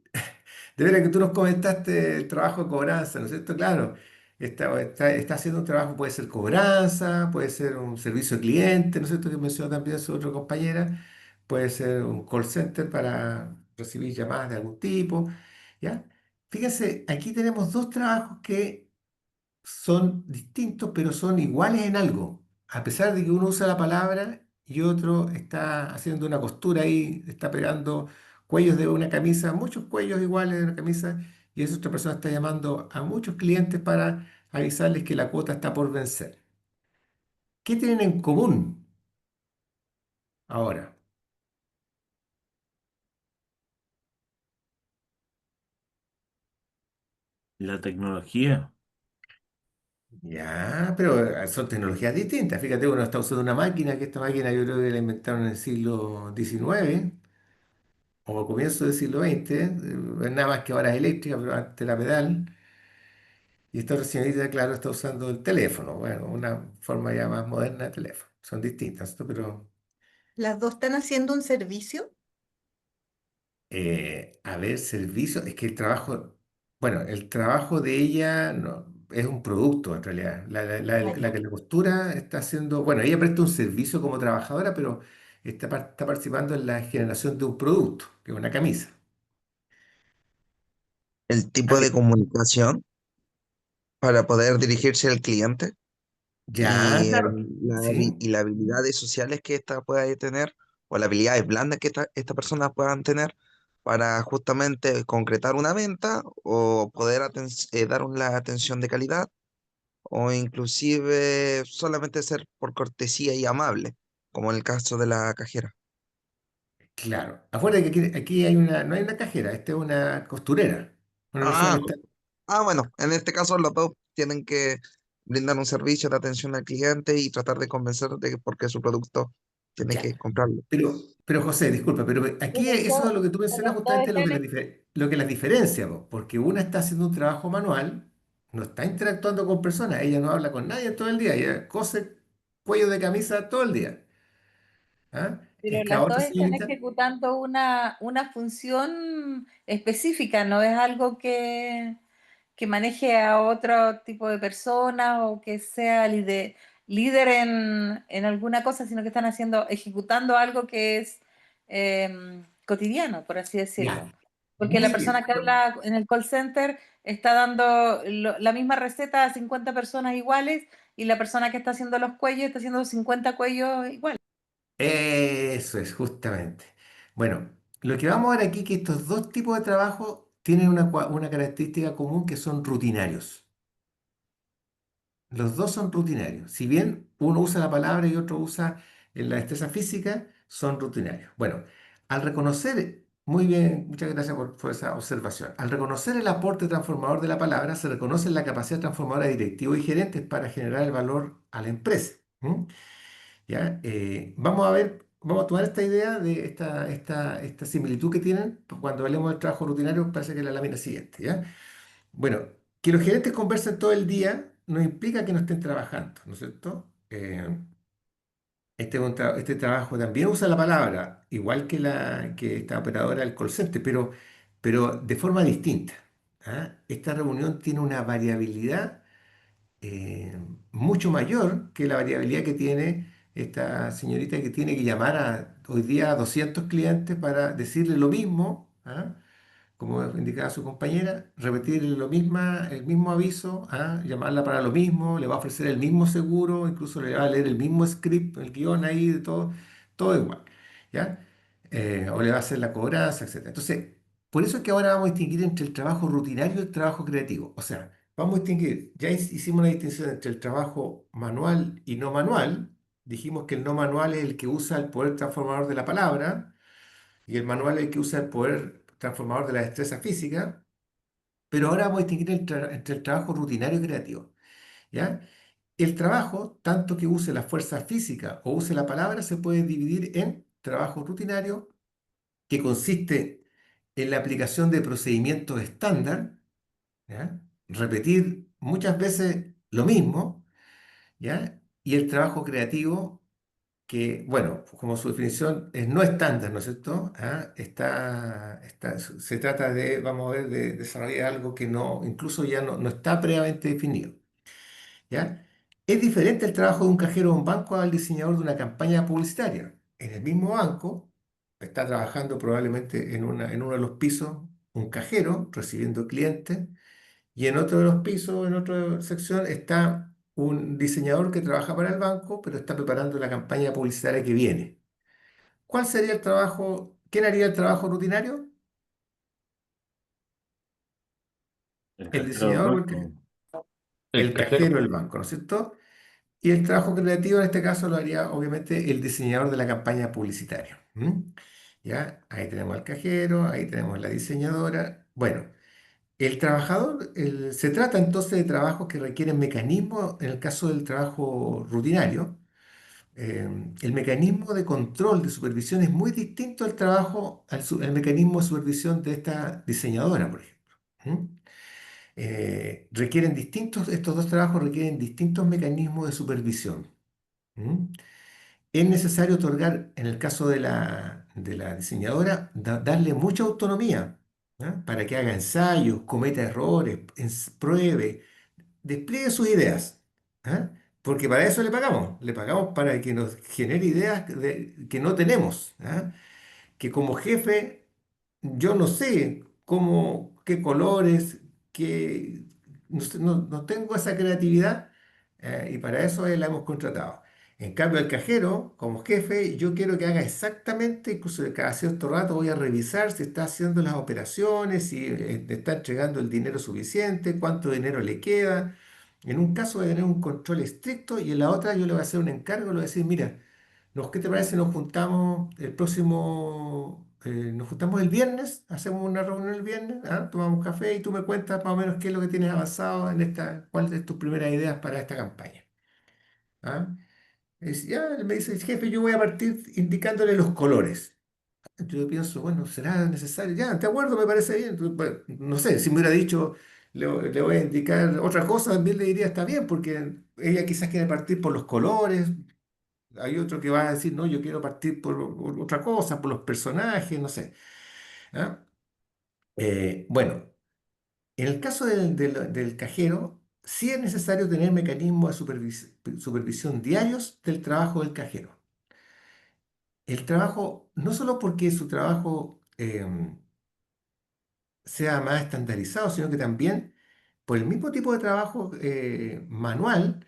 de veras que tú nos comentaste el trabajo de cobranza, ¿no es cierto? Claro, está haciendo un trabajo, puede ser cobranza, puede ser un servicio al cliente, ¿no es cierto? Que mencionó también su otra compañera, puede ser un call center para recibir llamadas de algún tipo, ¿ya? Fíjense, aquí tenemos dos trabajos que son distintos, pero son iguales en algo. A pesar de que uno usa la palabra y otro está haciendo una costura ahí, está pegando cuellos de una camisa, muchos cuellos iguales de una camisa, y esa otra persona está llamando a muchos clientes para avisarles que la cuota está por vencer. ¿Qué tienen en común ahora? La tecnología. Ya, pero son tecnologías distintas. Fíjate, uno está usando una máquina, que esta máquina yo creo que la inventaron en el siglo XIX o a comienzos del siglo XX, nada más que ahora es eléctrica, pero antes la pedal. Y esta otra señorita, claro, está usando el teléfono, bueno, una forma ya más moderna de teléfono. Son distintas, ¿no? Pero, Las dos están haciendo un servicio. a ver, servicio, es que el trabajo, bueno, el trabajo de ella no, es un producto en realidad. Ah, La ya. que la costura está haciendo, bueno, ella presta un servicio como trabajadora, pero está participando en la generación de un producto, que es una camisa. El A tipo de ver, comunicación para poder dirigirse al cliente ya, claro, sí. y las habilidades sociales que ésta pueda tener o las habilidades blandas que esta persona puedan tener para justamente concretar una venta o poder dar una atención de calidad o inclusive solamente ser por cortesía y amable, como en el caso de la cajera. Claro. Acuérdate que aquí no hay una cajera, esta es una costurera. Una persona Ah, que está. bueno, en este caso los dos tienen que brindar un servicio de atención al cliente y tratar de convencer de que por qué su producto tiene Ya. que comprarlo. Pero José, disculpa, pero aquí eso es lo que tú mencionas justamente lo que las diferencia, po, porque una está haciendo un trabajo manual, no está interactuando con personas, ella no habla con nadie todo el día, ella cose cuello de camisa todo el día. ¿Ah? Pero Esta las dos otra están señorita, ejecutando una función específica, no es algo que maneje a otro tipo de personas o que sea líder en alguna cosa, sino que están ejecutando algo que es cotidiano, por así decirlo. ya, Porque la muy persona bien. que habla en el call center está dando la misma receta a 50 personas iguales y la persona que está haciendo los cuellos está haciendo 50 cuellos iguales. Eso es, justamente. Bueno, lo que vamos a ver aquí es que estos dos tipos de trabajo tienen una característica común que son rutinarios. Los dos son rutinarios. Si bien uno usa la palabra y otro usa la destreza física, son rutinarios. Bueno, al reconocer, muy bien, muchas gracias por esa observación. Al reconocer el aporte transformador de la palabra, se reconoce la capacidad transformadora de directivos y gerentes para generar el valor a la empresa. ¿Mm? ¿Ya? Vamos a ver, vamos a tomar esta idea de esta similitud que tienen cuando hablemos del trabajo rutinario, parece que es la lámina siguiente, ¿ya? Bueno, que los gerentes conversen todo el día no implica que no estén trabajando, ¿no es cierto? Este trabajo también usa la palabra, igual que esta operadora del call center, pero de forma distinta. ¿Ah? Esta reunión tiene una variabilidad eh, mucho mayor que la variabilidad que tiene esta señorita que tiene que llamar hoy día a 200 clientes para decirle lo mismo. ¿Ah? Como indicaba su compañera, repetir el mismo aviso, llamarla para lo mismo, le va a ofrecer el mismo seguro, incluso le va a leer el mismo script, el guión ahí, de todo, todo igual, ¿ya? O le va a hacer la cobranza, etcétera. Entonces, por eso es que ahora vamos a distinguir entre el trabajo rutinario y el trabajo creativo. O sea, vamos a distinguir, ya hicimos una distinción entre el trabajo manual y no manual. Dijimos que el no manual es el que usa el poder transformador de la palabra, y el manual es el que usa el poder transformador de la destreza física, pero ahora vamos a distinguir entre el trabajo rutinario y creativo, ¿ya? El trabajo, tanto que use la fuerza física o use la palabra, se puede dividir en trabajo rutinario, que consiste en la aplicación de procedimientos estándar, ¿ya? Repetir muchas veces lo mismo, ¿ya? Y el trabajo creativo que, bueno, como su definición es no estándar, ¿no es cierto? Se trata de, vamos a ver, de desarrollar algo que no, incluso ya no está previamente definido, ¿ya? Es diferente el trabajo de un cajero de un banco al diseñador de una campaña publicitaria. En el mismo banco está trabajando probablemente en uno de los pisos un cajero recibiendo clientes, y en otro de los pisos, en otra sección, está un diseñador que trabaja para el banco, pero está preparando la campaña publicitaria que viene. ¿Cuál sería el trabajo? ¿Quién haría el trabajo rutinario? El El cajero del diseñador o banco. El el cajero. cajero del banco, ¿no es cierto? Y el trabajo creativo en este caso lo haría obviamente el diseñador de la campaña publicitaria. ¿Mm? ¿Ya? Ahí tenemos al cajero, ahí tenemos la diseñadora. Bueno. Se trata entonces de trabajos que requieren mecanismos, en el caso del trabajo rutinario, el mecanismo de control, de supervisión es muy distinto al trabajo, al mecanismo de supervisión de esta diseñadora, por ejemplo. ¿Mm? Estos dos trabajos requieren distintos mecanismos de supervisión. ¿Mm? Es necesario otorgar, en el caso de la diseñadora, darle mucha autonomía, ¿ah? Para que haga ensayos, cometa errores, pruebe, despliegue sus ideas. ¿Ah? Porque para eso le pagamos para que nos genere ideas que no tenemos. ¿Ah? Que como jefe yo no sé qué colores, no, no tengo esa creatividad, y para eso la hemos contratado. En cambio, el cajero, como jefe, yo quiero que haga exactamente, incluso cada cierto rato voy a revisar si está haciendo las operaciones, si está entregando el dinero suficiente, cuánto dinero le queda. En un caso voy a tener un control estricto y en la otra yo le voy a hacer un encargo, le voy a decir, mira, ¿qué te parece? Nos juntamos el viernes, hacemos una reunión el viernes, tomamos un café y tú me cuentas más o menos qué es lo que tienes avanzado cuáles de tus primeras ideas para esta campaña. ¿Ah? Ya, él me dice, jefe, yo voy a partir indicándole los colores. Yo pienso, bueno, ¿será necesario? Ya, de acuerdo, me parece bien. Entonces, bueno, no sé, si me hubiera dicho, le voy a indicar otra cosa, también le diría, está bien, porque ella quizás quiere partir por los colores. Hay otro que va a decir, no, yo quiero partir por otra cosa, por los personajes, no sé. ¿Ah? Bueno, en el caso del cajero, sí es necesario tener mecanismos de supervisión diarios del trabajo del cajero. El trabajo, no solo porque su trabajo sea más estandarizado, sino que también por el mismo tipo de trabajo manual,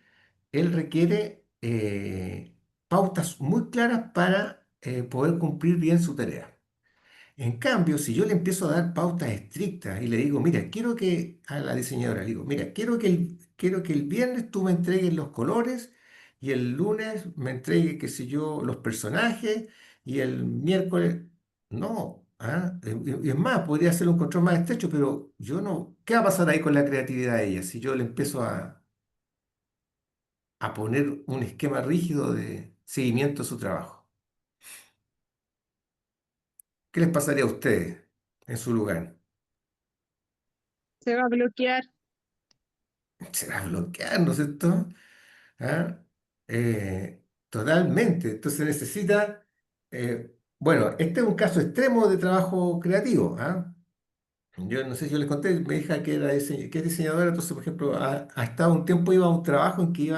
él requiere pautas muy claras para poder cumplir bien su tarea. En cambio, si yo le empiezo a dar pautas estrictas y le digo, mira, quiero que a la diseñadora, le digo, mira, quiero que el viernes tú me entregues los colores y el lunes me entregues, qué sé yo, los personajes y el miércoles, no. Y es más, podría hacer un control más estrecho, pero yo no. ¿Qué va a pasar ahí con la creatividad de ella si yo le empiezo a poner un esquema rígido de seguimiento de su trabajo? ¿Qué les pasaría a ustedes en su lugar? Se va a bloquear. Se va a bloquear, ¿no es cierto? ¿Ah? Totalmente. Entonces necesita, bueno, este es un caso extremo de trabajo creativo. Yo no sé si yo les conté, mi hija que es diseñadora, entonces, por ejemplo, ha estado un tiempo, iba a un trabajo en que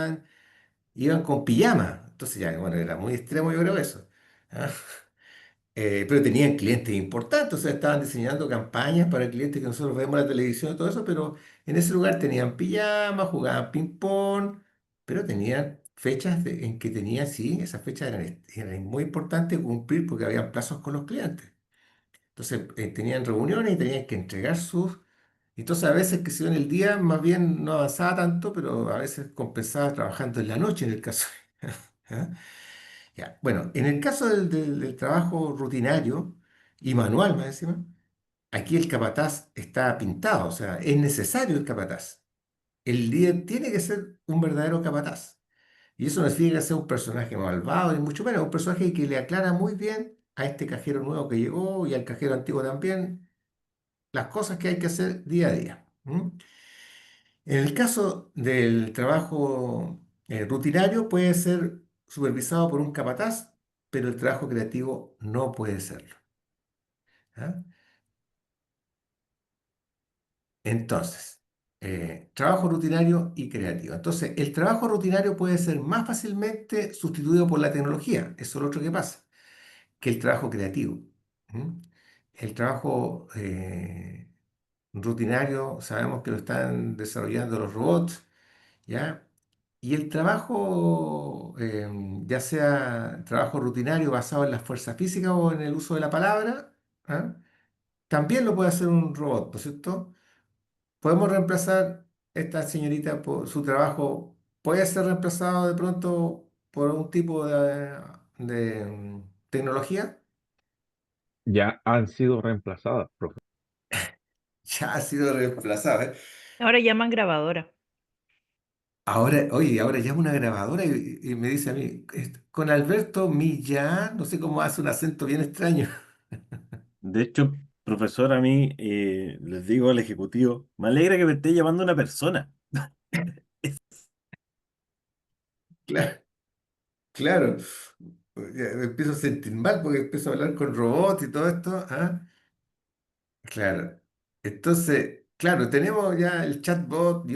iban con pijama. Entonces ya, bueno, era muy extremo yo creo eso. ¿Ah? Pero tenían clientes importantes, o sea, estaban diseñando campañas para clientes que nosotros vemos en la televisión y todo eso, pero en ese lugar tenían pijamas, jugaban ping-pong, pero tenían fechas en que tenían, sí, esas fechas eran muy importantes cumplir porque habían plazos con los clientes. Entonces, tenían reuniones y tenían que entregar sus... Entonces, a veces que si en el día más bien no avanzaba tanto, pero a veces compensaba trabajando en la noche en el caso. ¿Ah? Ya, bueno, en el caso del trabajo rutinario y manual, más encima, aquí el capataz está pintado, o sea, es necesario el capataz. El líder tiene que ser un verdadero capataz. Y eso no significa que sea un personaje malvado, ni mucho menos, un personaje que le aclara muy bien a este cajero nuevo que llegó y al cajero antiguo también las cosas que hay que hacer día a día. En el caso del trabajo rutinario puede ser supervisado por un capataz, pero el trabajo creativo no puede serlo. ¿Ah? Entonces, trabajo rutinario y creativo. Entonces, el trabajo rutinario puede ser más fácilmente sustituido por la tecnología. Eso es lo otro que pasa, que el trabajo creativo. ¿Mm? El trabajo rutinario, sabemos que lo están desarrollando los robots, ¿ya? Y el trabajo, ya sea trabajo rutinario basado en la fuerza física o en el uso de la palabra, ¿ah? También lo puede hacer un robot, ¿no es cierto? Podemos reemplazar esta señorita por su trabajo, puede ser reemplazado de pronto por un tipo de tecnología. Ya han sido reemplazadas, profe. Ya ha sido reemplazado, ¿eh? Ahora llaman grabadora. Ahora, oye, ahora llama una grabadora y me dice a mí, con Alberto Millán, no sé cómo hace un acento bien extraño. De hecho, profesor, a mí les digo al ejecutivo, me alegra que me esté llamando una persona. Claro, claro. Ya me empiezo a sentir mal porque empiezo a hablar con robots y todo esto. Claro. Entonces, claro, tenemos ya el chatbot y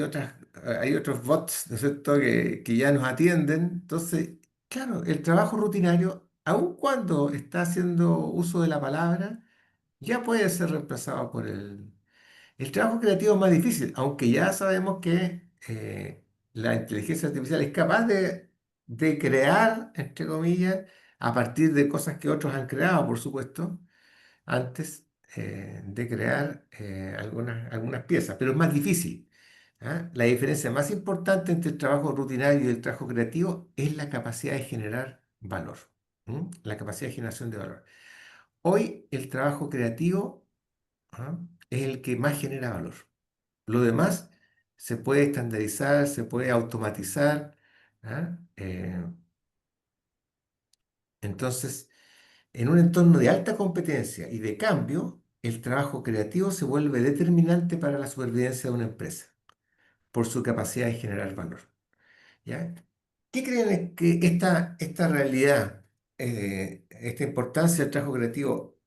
hay otros bots, ¿no es cierto?, que ya nos atienden. Entonces, claro, el trabajo rutinario, aun cuando está haciendo uso de la palabra, ya puede ser reemplazado por el trabajo creativo es más difícil, aunque ya sabemos que la inteligencia artificial es capaz de crear, entre comillas, a partir de cosas que otros han creado, por supuesto, antes de crear algunas piezas, pero es más difícil. La diferencia más importante entre el trabajo rutinario y el trabajo creativo es la capacidad de generar valor, la capacidad de generación de valor. Hoy el trabajo creativo, es el que más genera valor. Lo demás se puede estandarizar, se puede automatizar. ¿Ah? Entonces, en un entorno de alta competencia y de cambio, el trabajo creativo se vuelve determinante para la supervivencia de una empresa por su capacidad de generar valor. ¿Ya? ¿Qué creen que esta realidad, esta importancia del trabajo creativo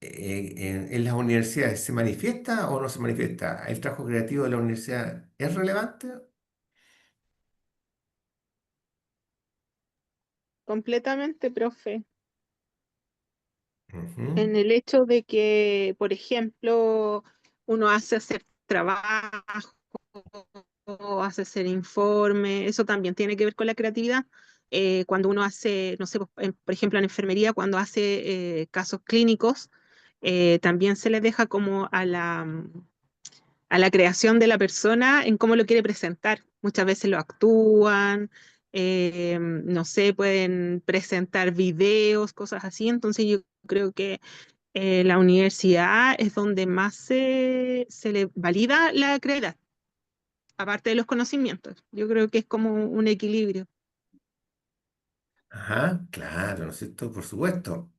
en las universidades se manifiesta o no se manifiesta? ¿El trabajo creativo de la universidad es relevante? Completamente, profe. Ujú. En el hecho de que, por ejemplo, uno hace hacer trabajo, hace hacer informe, eso también tiene que ver con la creatividad. cuando uno hace, no sé, por ejemplo, en enfermería, cuando hace casos clínicos, también se les deja como a la creación de la persona en cómo lo quiere presentar. Muchas veces lo actúan, no sé, pueden presentar videos, cosas así. Entonces yo creo que la universidad es donde más se le valida la creatividad, aparte de los conocimientos. Yo creo que es como un equilibrio. Ajá, claro, ¿no es cierto? Por supuesto.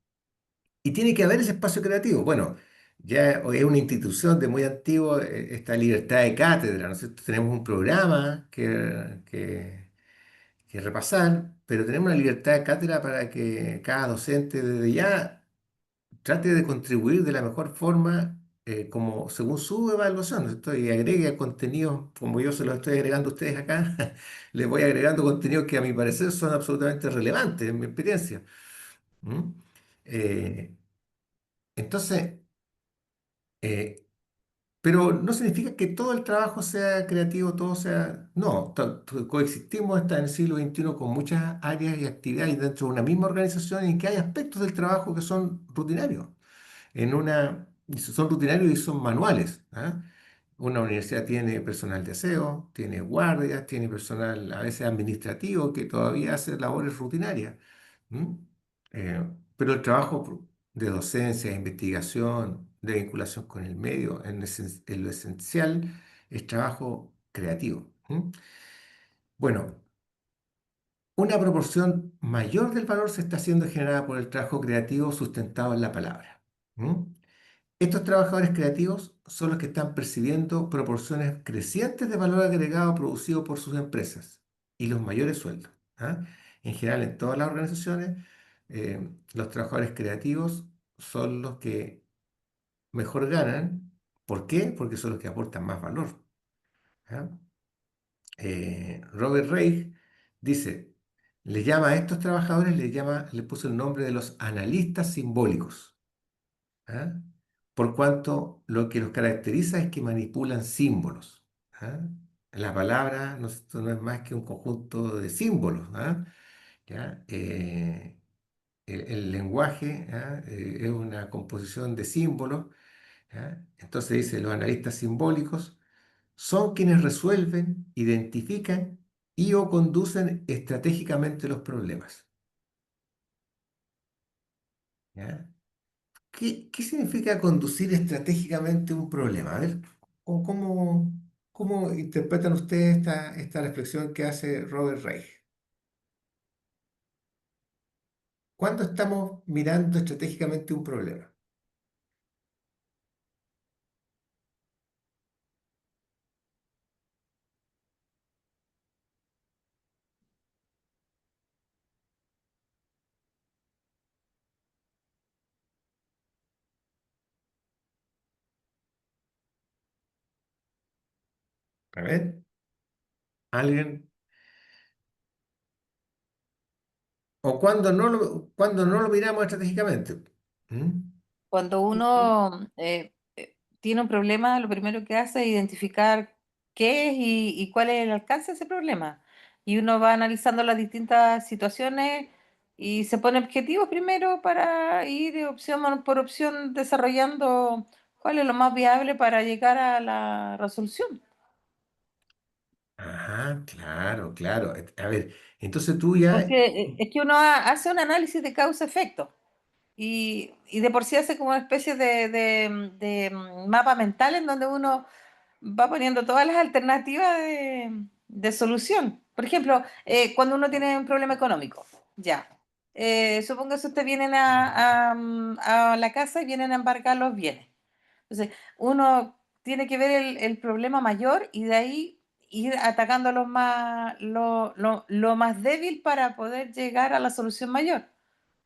Y tiene que haber ese espacio creativo. Bueno, ya es una institución de muy antiguo, esta libertad de cátedra, ¿no es cierto? Tenemos un programa que repasar, pero tenemos una libertad de cátedra para que cada docente desde ya trate de contribuir de la mejor forma, como según su evaluación, ¿no es cierto? Y agregue contenidos, como yo se los estoy agregando a ustedes acá, les voy agregando contenidos que a mi parecer son absolutamente relevantes en mi experiencia. ¿Mm? Eh, entonces, eh, pero no significa que todo el trabajo sea creativo, todo sea... No, coexistimos hasta en el siglo XXI con muchas áreas y actividades dentro de una misma organización en que hay aspectos del trabajo que son rutinarios. Son rutinarios y son manuales. ¿Ah? Una universidad tiene personal de aseo, tiene guardias, tiene personal a veces administrativo que todavía hace labores rutinarias. ¿Mm? Eh, pero el trabajo de docencia, de investigación, de vinculación con el medio, en lo esencial, es trabajo creativo. ¿Mm? Bueno, una proporción mayor del valor se está siendo generada por el trabajo creativo sustentado en la palabra. ¿Mm? Estos trabajadores creativos son los que están percibiendo proporciones crecientes de valor agregado producido por sus empresas y los mayores sueldos. ¿Ah? En general, en todas las organizaciones, los trabajadores creativos son los que mejor ganan. ¿Por qué? Porque son los que aportan más valor. ¿Ah? Robert Reich dice, le llama a estos trabajadores, le puso el nombre de los analistas simbólicos. ¿Ah? Por cuanto lo que los caracteriza es que manipulan símbolos. ¿Ah? La palabra no, esto no es más que un conjunto de símbolos. ¿Ah? ¿Ya? El lenguaje, ¿ah? Es una composición de símbolos. ¿Ya? Entonces dice, los analistas simbólicos son quienes resuelven, identifican y o conducen estratégicamente los problemas. ¿Ya? ¿Qué significa conducir estratégicamente un problema? A ver, ¿cómo interpretan ustedes esta reflexión que hace Robert Reich? ¿Cuándo estamos mirando estratégicamente un problema? A ver, ¿alguien? ¿O cuándo no lo miramos estratégicamente? ¿Mm? Cuando uno tiene un problema, lo primero que hace es identificar qué es y cuál es el alcance de ese problema. Y uno va analizando las distintas situaciones y se pone objetivos primero para ir opción por opción desarrollando cuál es lo más viable para llegar a la resolución. Ajá, claro, claro. A ver, entonces tú ya... Porque es que uno hace un análisis de causa-efecto. Y de por sí hace como una especie de mapa mental en donde uno va poniendo todas las alternativas de solución. Por ejemplo, cuando uno tiene un problema económico, ya. Supóngase ustedes vienen a la casa y vienen a embarcar los bienes. Entonces, uno tiene que ver el problema mayor y de ahí ir atacando lo más débil para poder llegar a la solución mayor,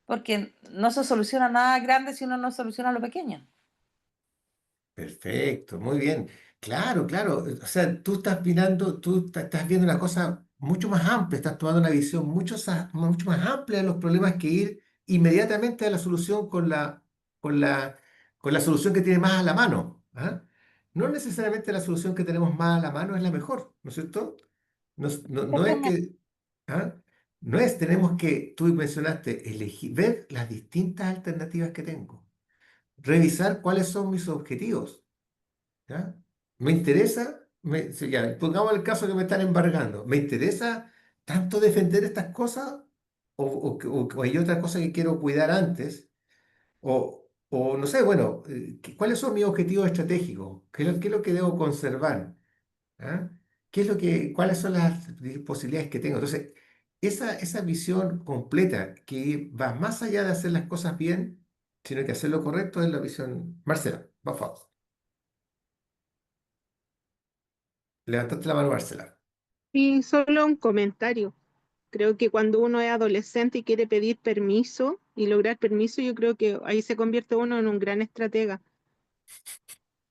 porque no se soluciona nada grande si uno no soluciona lo pequeño. Perfecto, muy bien. Claro, claro. O sea, tú estás mirando, estás viendo una cosa mucho más amplia, estás tomando una visión mucho más amplia de los problemas que ir inmediatamente a la solución con la, con la solución que tiene más a la mano. ¿Ah? No necesariamente la solución que tenemos más a la mano es la mejor, ¿no es cierto? No, no es Exactamente. que, ¿ah? No es, tenemos que, tú mencionaste, elegir, ver las distintas alternativas que tengo, revisar cuáles son mis objetivos, ¿ya? Me interesa, sí, ya, pongamos el caso que me están embargando, ¿me interesa tanto defender estas cosas o hay otra cosa que quiero cuidar antes? O no sé, bueno, ¿cuáles son mis objetivos estratégicos? ¿Qué es lo que debo conservar? ¿Ah? ¿Cuáles son las posibilidades que tengo? Entonces, esa visión completa que va más allá de hacer las cosas bien, sino que hacer lo correcto es la visión. Marcela, por favor. Levantaste la mano, Marcela. Y solo un comentario. Creo que cuando uno es adolescente y quiere pedir permiso y lograr permiso, yo creo que ahí se convierte uno en un gran estratega.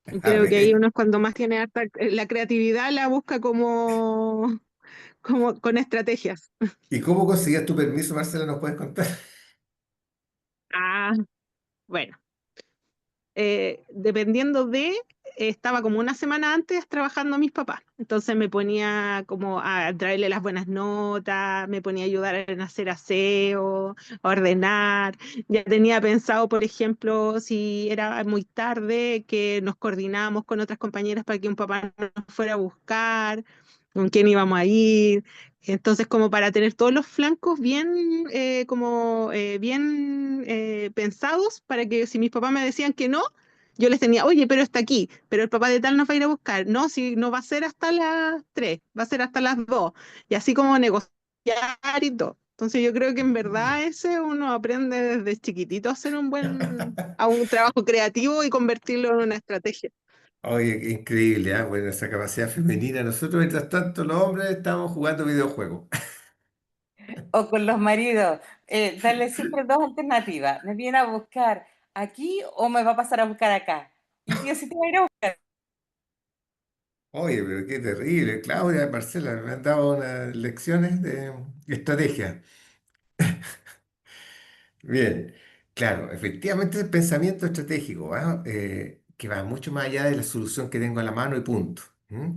Y A creo que ahí ver, uno es cuando más tiene la creatividad la busca como con estrategias. ¿y cómo conseguías tu permiso, Marcela? ¿Nos puedes contar? Ah, bueno. Dependiendo estaba como una semana antes trabajando a mis papás. Entonces me ponía como a traerle las buenas notas, me ponía a ayudar en hacer aseo, a ordenar. Ya tenía pensado, por ejemplo, si era muy tarde, que nos coordinábamos con otras compañeras para que un papá nos fuera a buscar, con quién íbamos a ir. Entonces, como para tener todos los flancos bien, bien pensados, para que si mis papás me decían que no, yo les tenía, oye, pero está aquí, pero el papá de tal nos va a ir a buscar. No, si no va a ser hasta las 3, va a ser hasta las 2. Y así como negociar y todo. Entonces yo creo que en verdad ese uno aprende desde chiquitito a hacer a un trabajo creativo y convertirlo en una estrategia. Oye, qué increíble, ¿ah? Bueno, esa capacidad femenina. Nosotros, mientras tanto, los hombres estamos jugando videojuegos. O con los maridos, darle siempre dos alternativas. ¿Me viene a buscar aquí o me va a pasar a buscar acá? Y sí o sí te va a ir a buscar. Oye, pero qué terrible. Claudia, Marcela, me han dado unas lecciones de estrategia. Bien, claro, efectivamente el pensamiento estratégico, ¿ah? Que va mucho más allá de la solución que tengo a la mano y punto. ¿M?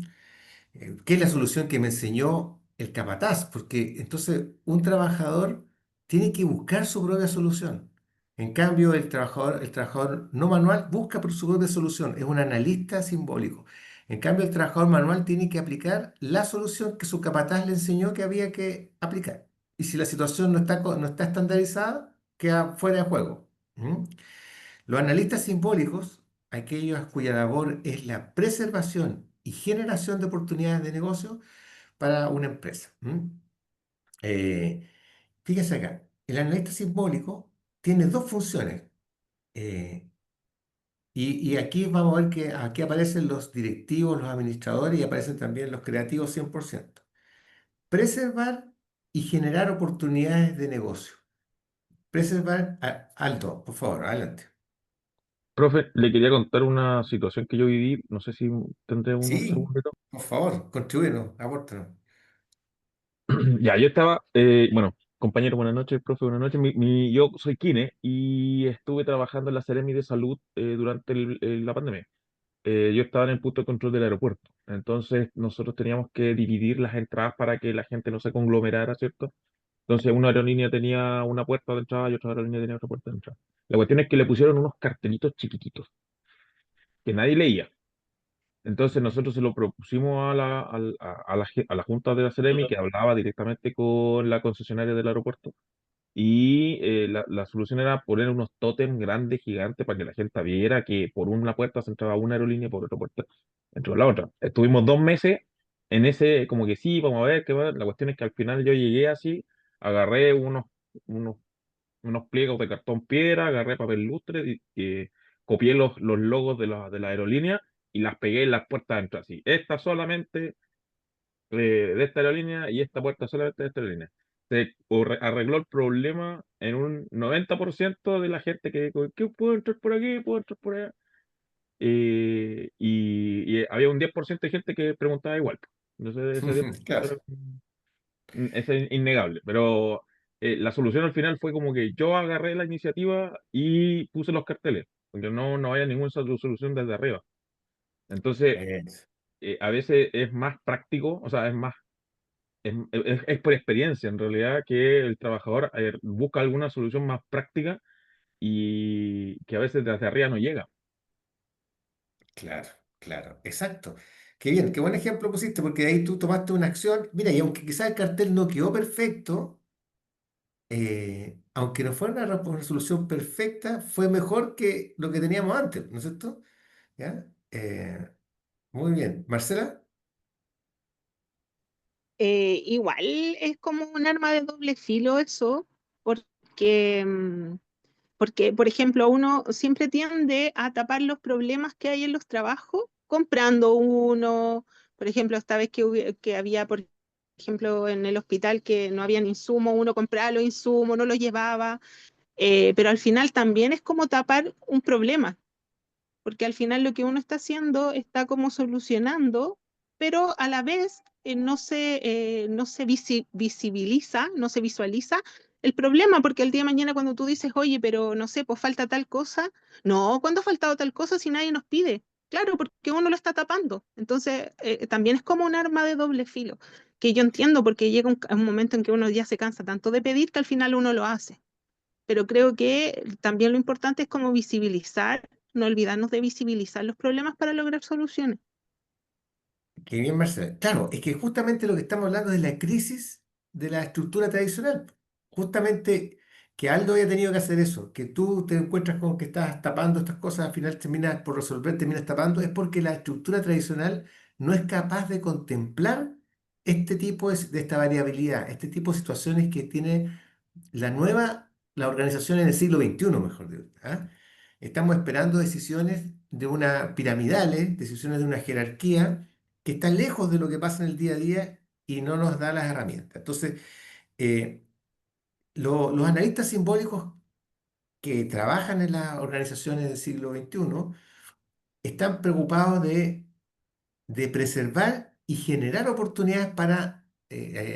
¿Qué es la solución que me enseñó el capataz? Porque entonces un trabajador tiene que buscar su propia solución. En cambio, el trabajador no manual busca por su propia solución, es un analista simbólico. En cambio, el trabajador manual tiene que aplicar la solución que su capataz le enseñó que había que aplicar. Y si la situación no está estandarizada, queda fuera de juego. ¿Mm? Los analistas simbólicos, aquellos cuya labor es la preservación y generación de oportunidades de negocio para una empresa. Eh, Fíjese acá, el analista simbólico tiene dos funciones. eh, y aquí vamos a ver que aquí aparecen los directivos, los administradores y aparecen también los creativos 100%. Preservar y generar oportunidades de negocio. Preservar, Aldo, por favor, adelante. Profe, le quería contar una situación que yo viví, no sé si tendré unos Sí, segundos. por favor, contribúyenos, apórtanos. Ya, yo estaba, bueno, compañero, buenas noches, profe, buenas noches. Yo soy kine y estuve trabajando en la Seremi de Salud durante la pandemia. Yo estaba en el punto de control del aeropuerto. Entonces, nosotros teníamos que dividir las entradas para que la gente no se conglomerara, ¿cierto? Entonces, una aerolínea tenía una puerta de entrada y otra aerolínea tenía otra puerta de entrada. La cuestión es que le pusieron unos cartelitos chiquititos que nadie leía. Entonces nosotros se lo propusimos a la Junta de la Seremi, que hablaba directamente con la concesionaria del aeropuerto, y la solución era poner unos tótems grandes, gigantes, para que la gente viera que por una puerta se entraba una aerolínea y por otra puerta entró la otra. Estuvimos 2 meses en ese, como que sí, vamos a ver qué va. La cuestión es que al final yo llegué así, agarré unos, unos pliegos de cartón piedra, agarré papel lustre y copié los logos de la aerolínea y las pegué en las puertas de entrada. Así, esta solamente de esta aerolínea y esta puerta solamente de esta aerolínea. Arregló el problema en un 90% de la gente que dijo, ¿qué puedo entrar por aquí? ¿Puedo entrar por allá? Y había un 10% de gente que preguntaba igual. Entonces ese 10% Claro. era es innegable, pero la solución al final fue como que yo agarré la iniciativa y puse los carteles, porque no había ninguna solución desde arriba. Entonces, Eso. a veces es más práctico, o sea, es más es por experiencia, en realidad, que el trabajador busca alguna solución más práctica y que a veces desde arriba no llega. Claro, claro, exacto. Qué bien, qué buen ejemplo pusiste, porque ahí tú tomaste una acción. Mira, y aunque quizás el cartel no quedó perfecto, aunque no fue una resolución perfecta, fue mejor que lo que teníamos antes, ¿no es cierto? ¿Ya? Muy bien. Marcela, Igual es como un arma de doble filo eso, porque, porque, por ejemplo, uno siempre tiende a tapar los problemas que hay en los trabajos comprando uno. Por ejemplo, esta vez que había, por ejemplo, en el hospital que no habían insumos, uno compraba los insumos, no los llevaba, pero al final también es como tapar un problema, porque al final lo que uno está haciendo está como solucionando, pero a la vez no se visibiliza, no se visualiza el problema, porque el día de mañana cuando tú dices, oye, pero no sé, pues falta tal cosa, no, ¿cuándo ha faltado tal cosa si nadie nos pide? Claro, porque uno lo está tapando. Entonces, también es como un arma de doble filo, que yo entiendo porque llega un momento en que uno ya se cansa tanto de pedir que al final uno lo hace, pero creo que también lo importante es como visibilizar, no olvidarnos de visibilizar los problemas para lograr soluciones. qué bien, Marcela. Claro, es que justamente lo que estamos hablando es la crisis de la estructura tradicional. Justamente que Aldo haya tenido que hacer eso, que tú te encuentras con que estás tapando estas cosas, al final terminas por resolver, terminas tapando, es porque la estructura tradicional no es capaz de contemplar este tipo de esta variabilidad, este tipo de situaciones que tiene la organización en el siglo XXI, mejor dicho. ¿Ah? Estamos esperando decisiones de una piramidales, decisiones de una jerarquía que está lejos de lo que pasa en el día a día y no nos da las herramientas. Entonces, eh, los analistas simbólicos que trabajan en las organizaciones del siglo XXI están preocupados de preservar y generar oportunidades para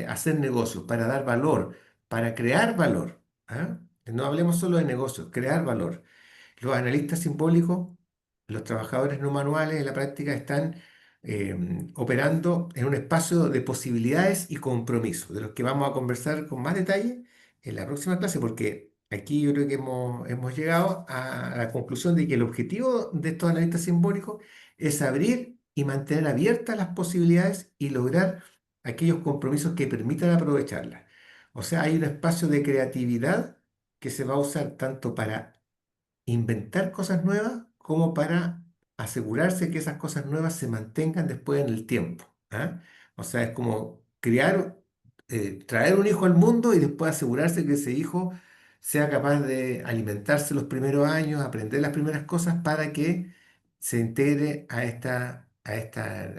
hacer negocios, para dar valor, para crear valor. ¿Ah? No hablemos solo de negocios, crear valor. Los analistas simbólicos, los trabajadores no manuales en la práctica están eh, operando en un espacio de posibilidades y compromiso, de los que vamos a conversar con más detalle en la próxima clase, porque aquí yo creo que hemos llegado a la conclusión de que el objetivo de estos analistas simbólicos es abrir y mantener abiertas las posibilidades y lograr aquellos compromisos que permitan aprovecharlas. O sea, hay un espacio de creatividad que se va a usar tanto para inventar cosas nuevas como para asegurarse que esas cosas nuevas se mantengan después en el tiempo. ¿Ah? O sea, es como traer un hijo al mundo y después asegurarse que ese hijo sea capaz de alimentarse los primeros años, aprender las primeras cosas para que se integre a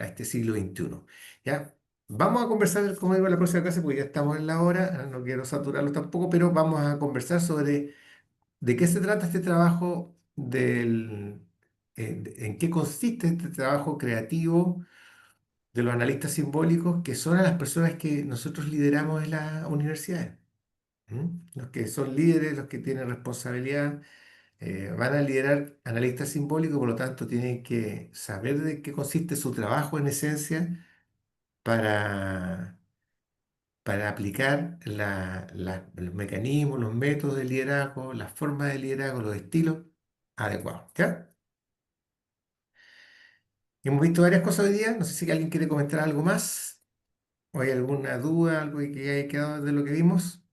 este siglo XXI. ¿Ya? Vamos a conversar, como digo, en la próxima clase, porque ya estamos en la hora, no quiero saturarlo tampoco, pero vamos a conversar sobre ¿de qué se trata este trabajo en qué consiste este trabajo creativo de los analistas simbólicos, que son a las personas que nosotros lideramos en las universidades? ¿Mm? Los que son líderes, los que tienen responsabilidad, van a liderar analistas simbólicos, por lo tanto tienen que saber de qué consiste su trabajo en esencia para para aplicar los mecanismos, los métodos de liderazgo, las formas de liderazgo, los estilos adecuados. ¿Ya? Hemos visto varias cosas hoy día. No sé si alguien quiere comentar algo más o hay alguna duda, algo que haya quedado de lo que vimos.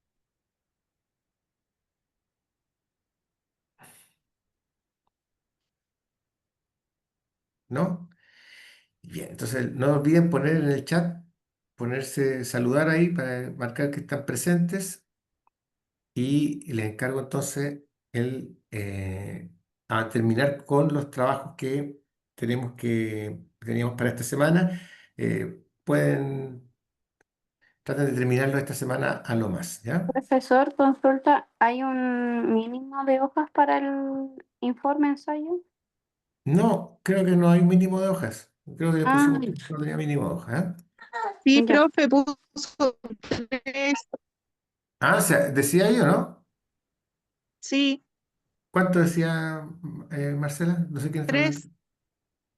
¿No? Bien, entonces no olviden poner en el chat, saludar ahí para marcar que están presentes. Y les encargo entonces a terminar con los trabajos que teníamos para esta semana. Traten de terminarlo esta semana a lo más, ¿ya? Profesor, consulta, ¿hay un mínimo de hojas para el informe ensayo? No, creo que no hay un mínimo de hojas. Creo que le Ah, pusimos que no tenía mínimo de hojas. ¿Ah? Sí, ya. profe, puso tres, Ah, o sea, decía yo, ¿no? sí, ¿Cuánto decía Marcela? No sé quién está hablando.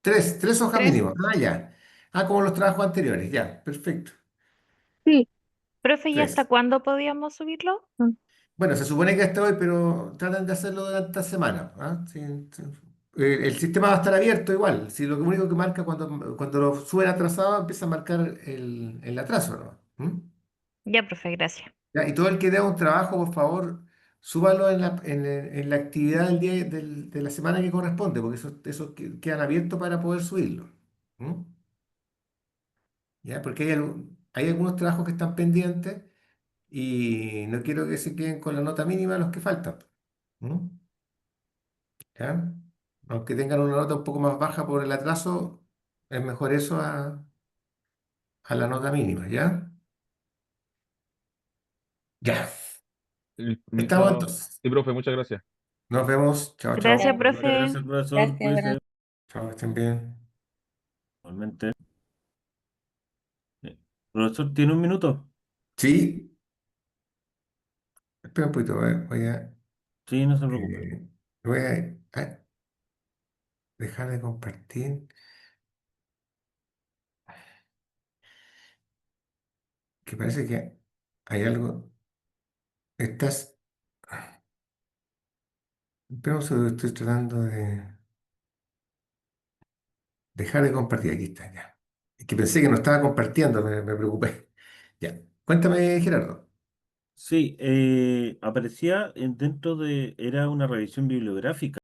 tres, Tres hojas tres, mínimo. Ah, ya. Ah, como los trabajos anteriores. Ya, perfecto. sí. Profe, ¿y hasta 3. cuándo podíamos subirlo? Bueno, se supone que hasta hoy, pero tratan de hacerlo durante esta semana. ¿Ah? Sí, sí. El sistema va a estar abierto igual. Si lo único que marca cuando lo suben atrasado, empieza a marcar el atraso, ¿no? ¿Mm? Ya, profe, gracias. Ya, y todo el que dé un trabajo, por favor, súbalo en la actividad del día de la semana que corresponde, porque eso quedan abiertos para poder subirlo. ¿Mm? ¿Ya? Porque hay algunos trabajos que están pendientes y no quiero que se queden con la nota mínima los que faltan. ¿Mm? ¿Ya? Aunque tengan una nota un poco más baja por el atraso, es mejor eso a la nota mínima, ¿ya? Ya. Estamos Listo. entonces. Sí, profe, muchas gracias. Nos vemos. Chao, Gracias, chao. Muchas profe. gracias, profesor. Gracias, Cuídese. Chao, estén bien. Igualmente. Profesor, ¿tiene un minuto? Sí, espera un poquito, Sí, no se preocupe. eh, voy a dejar de compartir, que parece que hay algo. Estás, espera un segundo, estoy tratando de dejar de compartir. Aquí está, ya. Es que pensé que no estaba compartiendo, me preocupé. Ya, cuéntame, Gerardo. Sí, aparecía dentro era una revisión bibliográfica.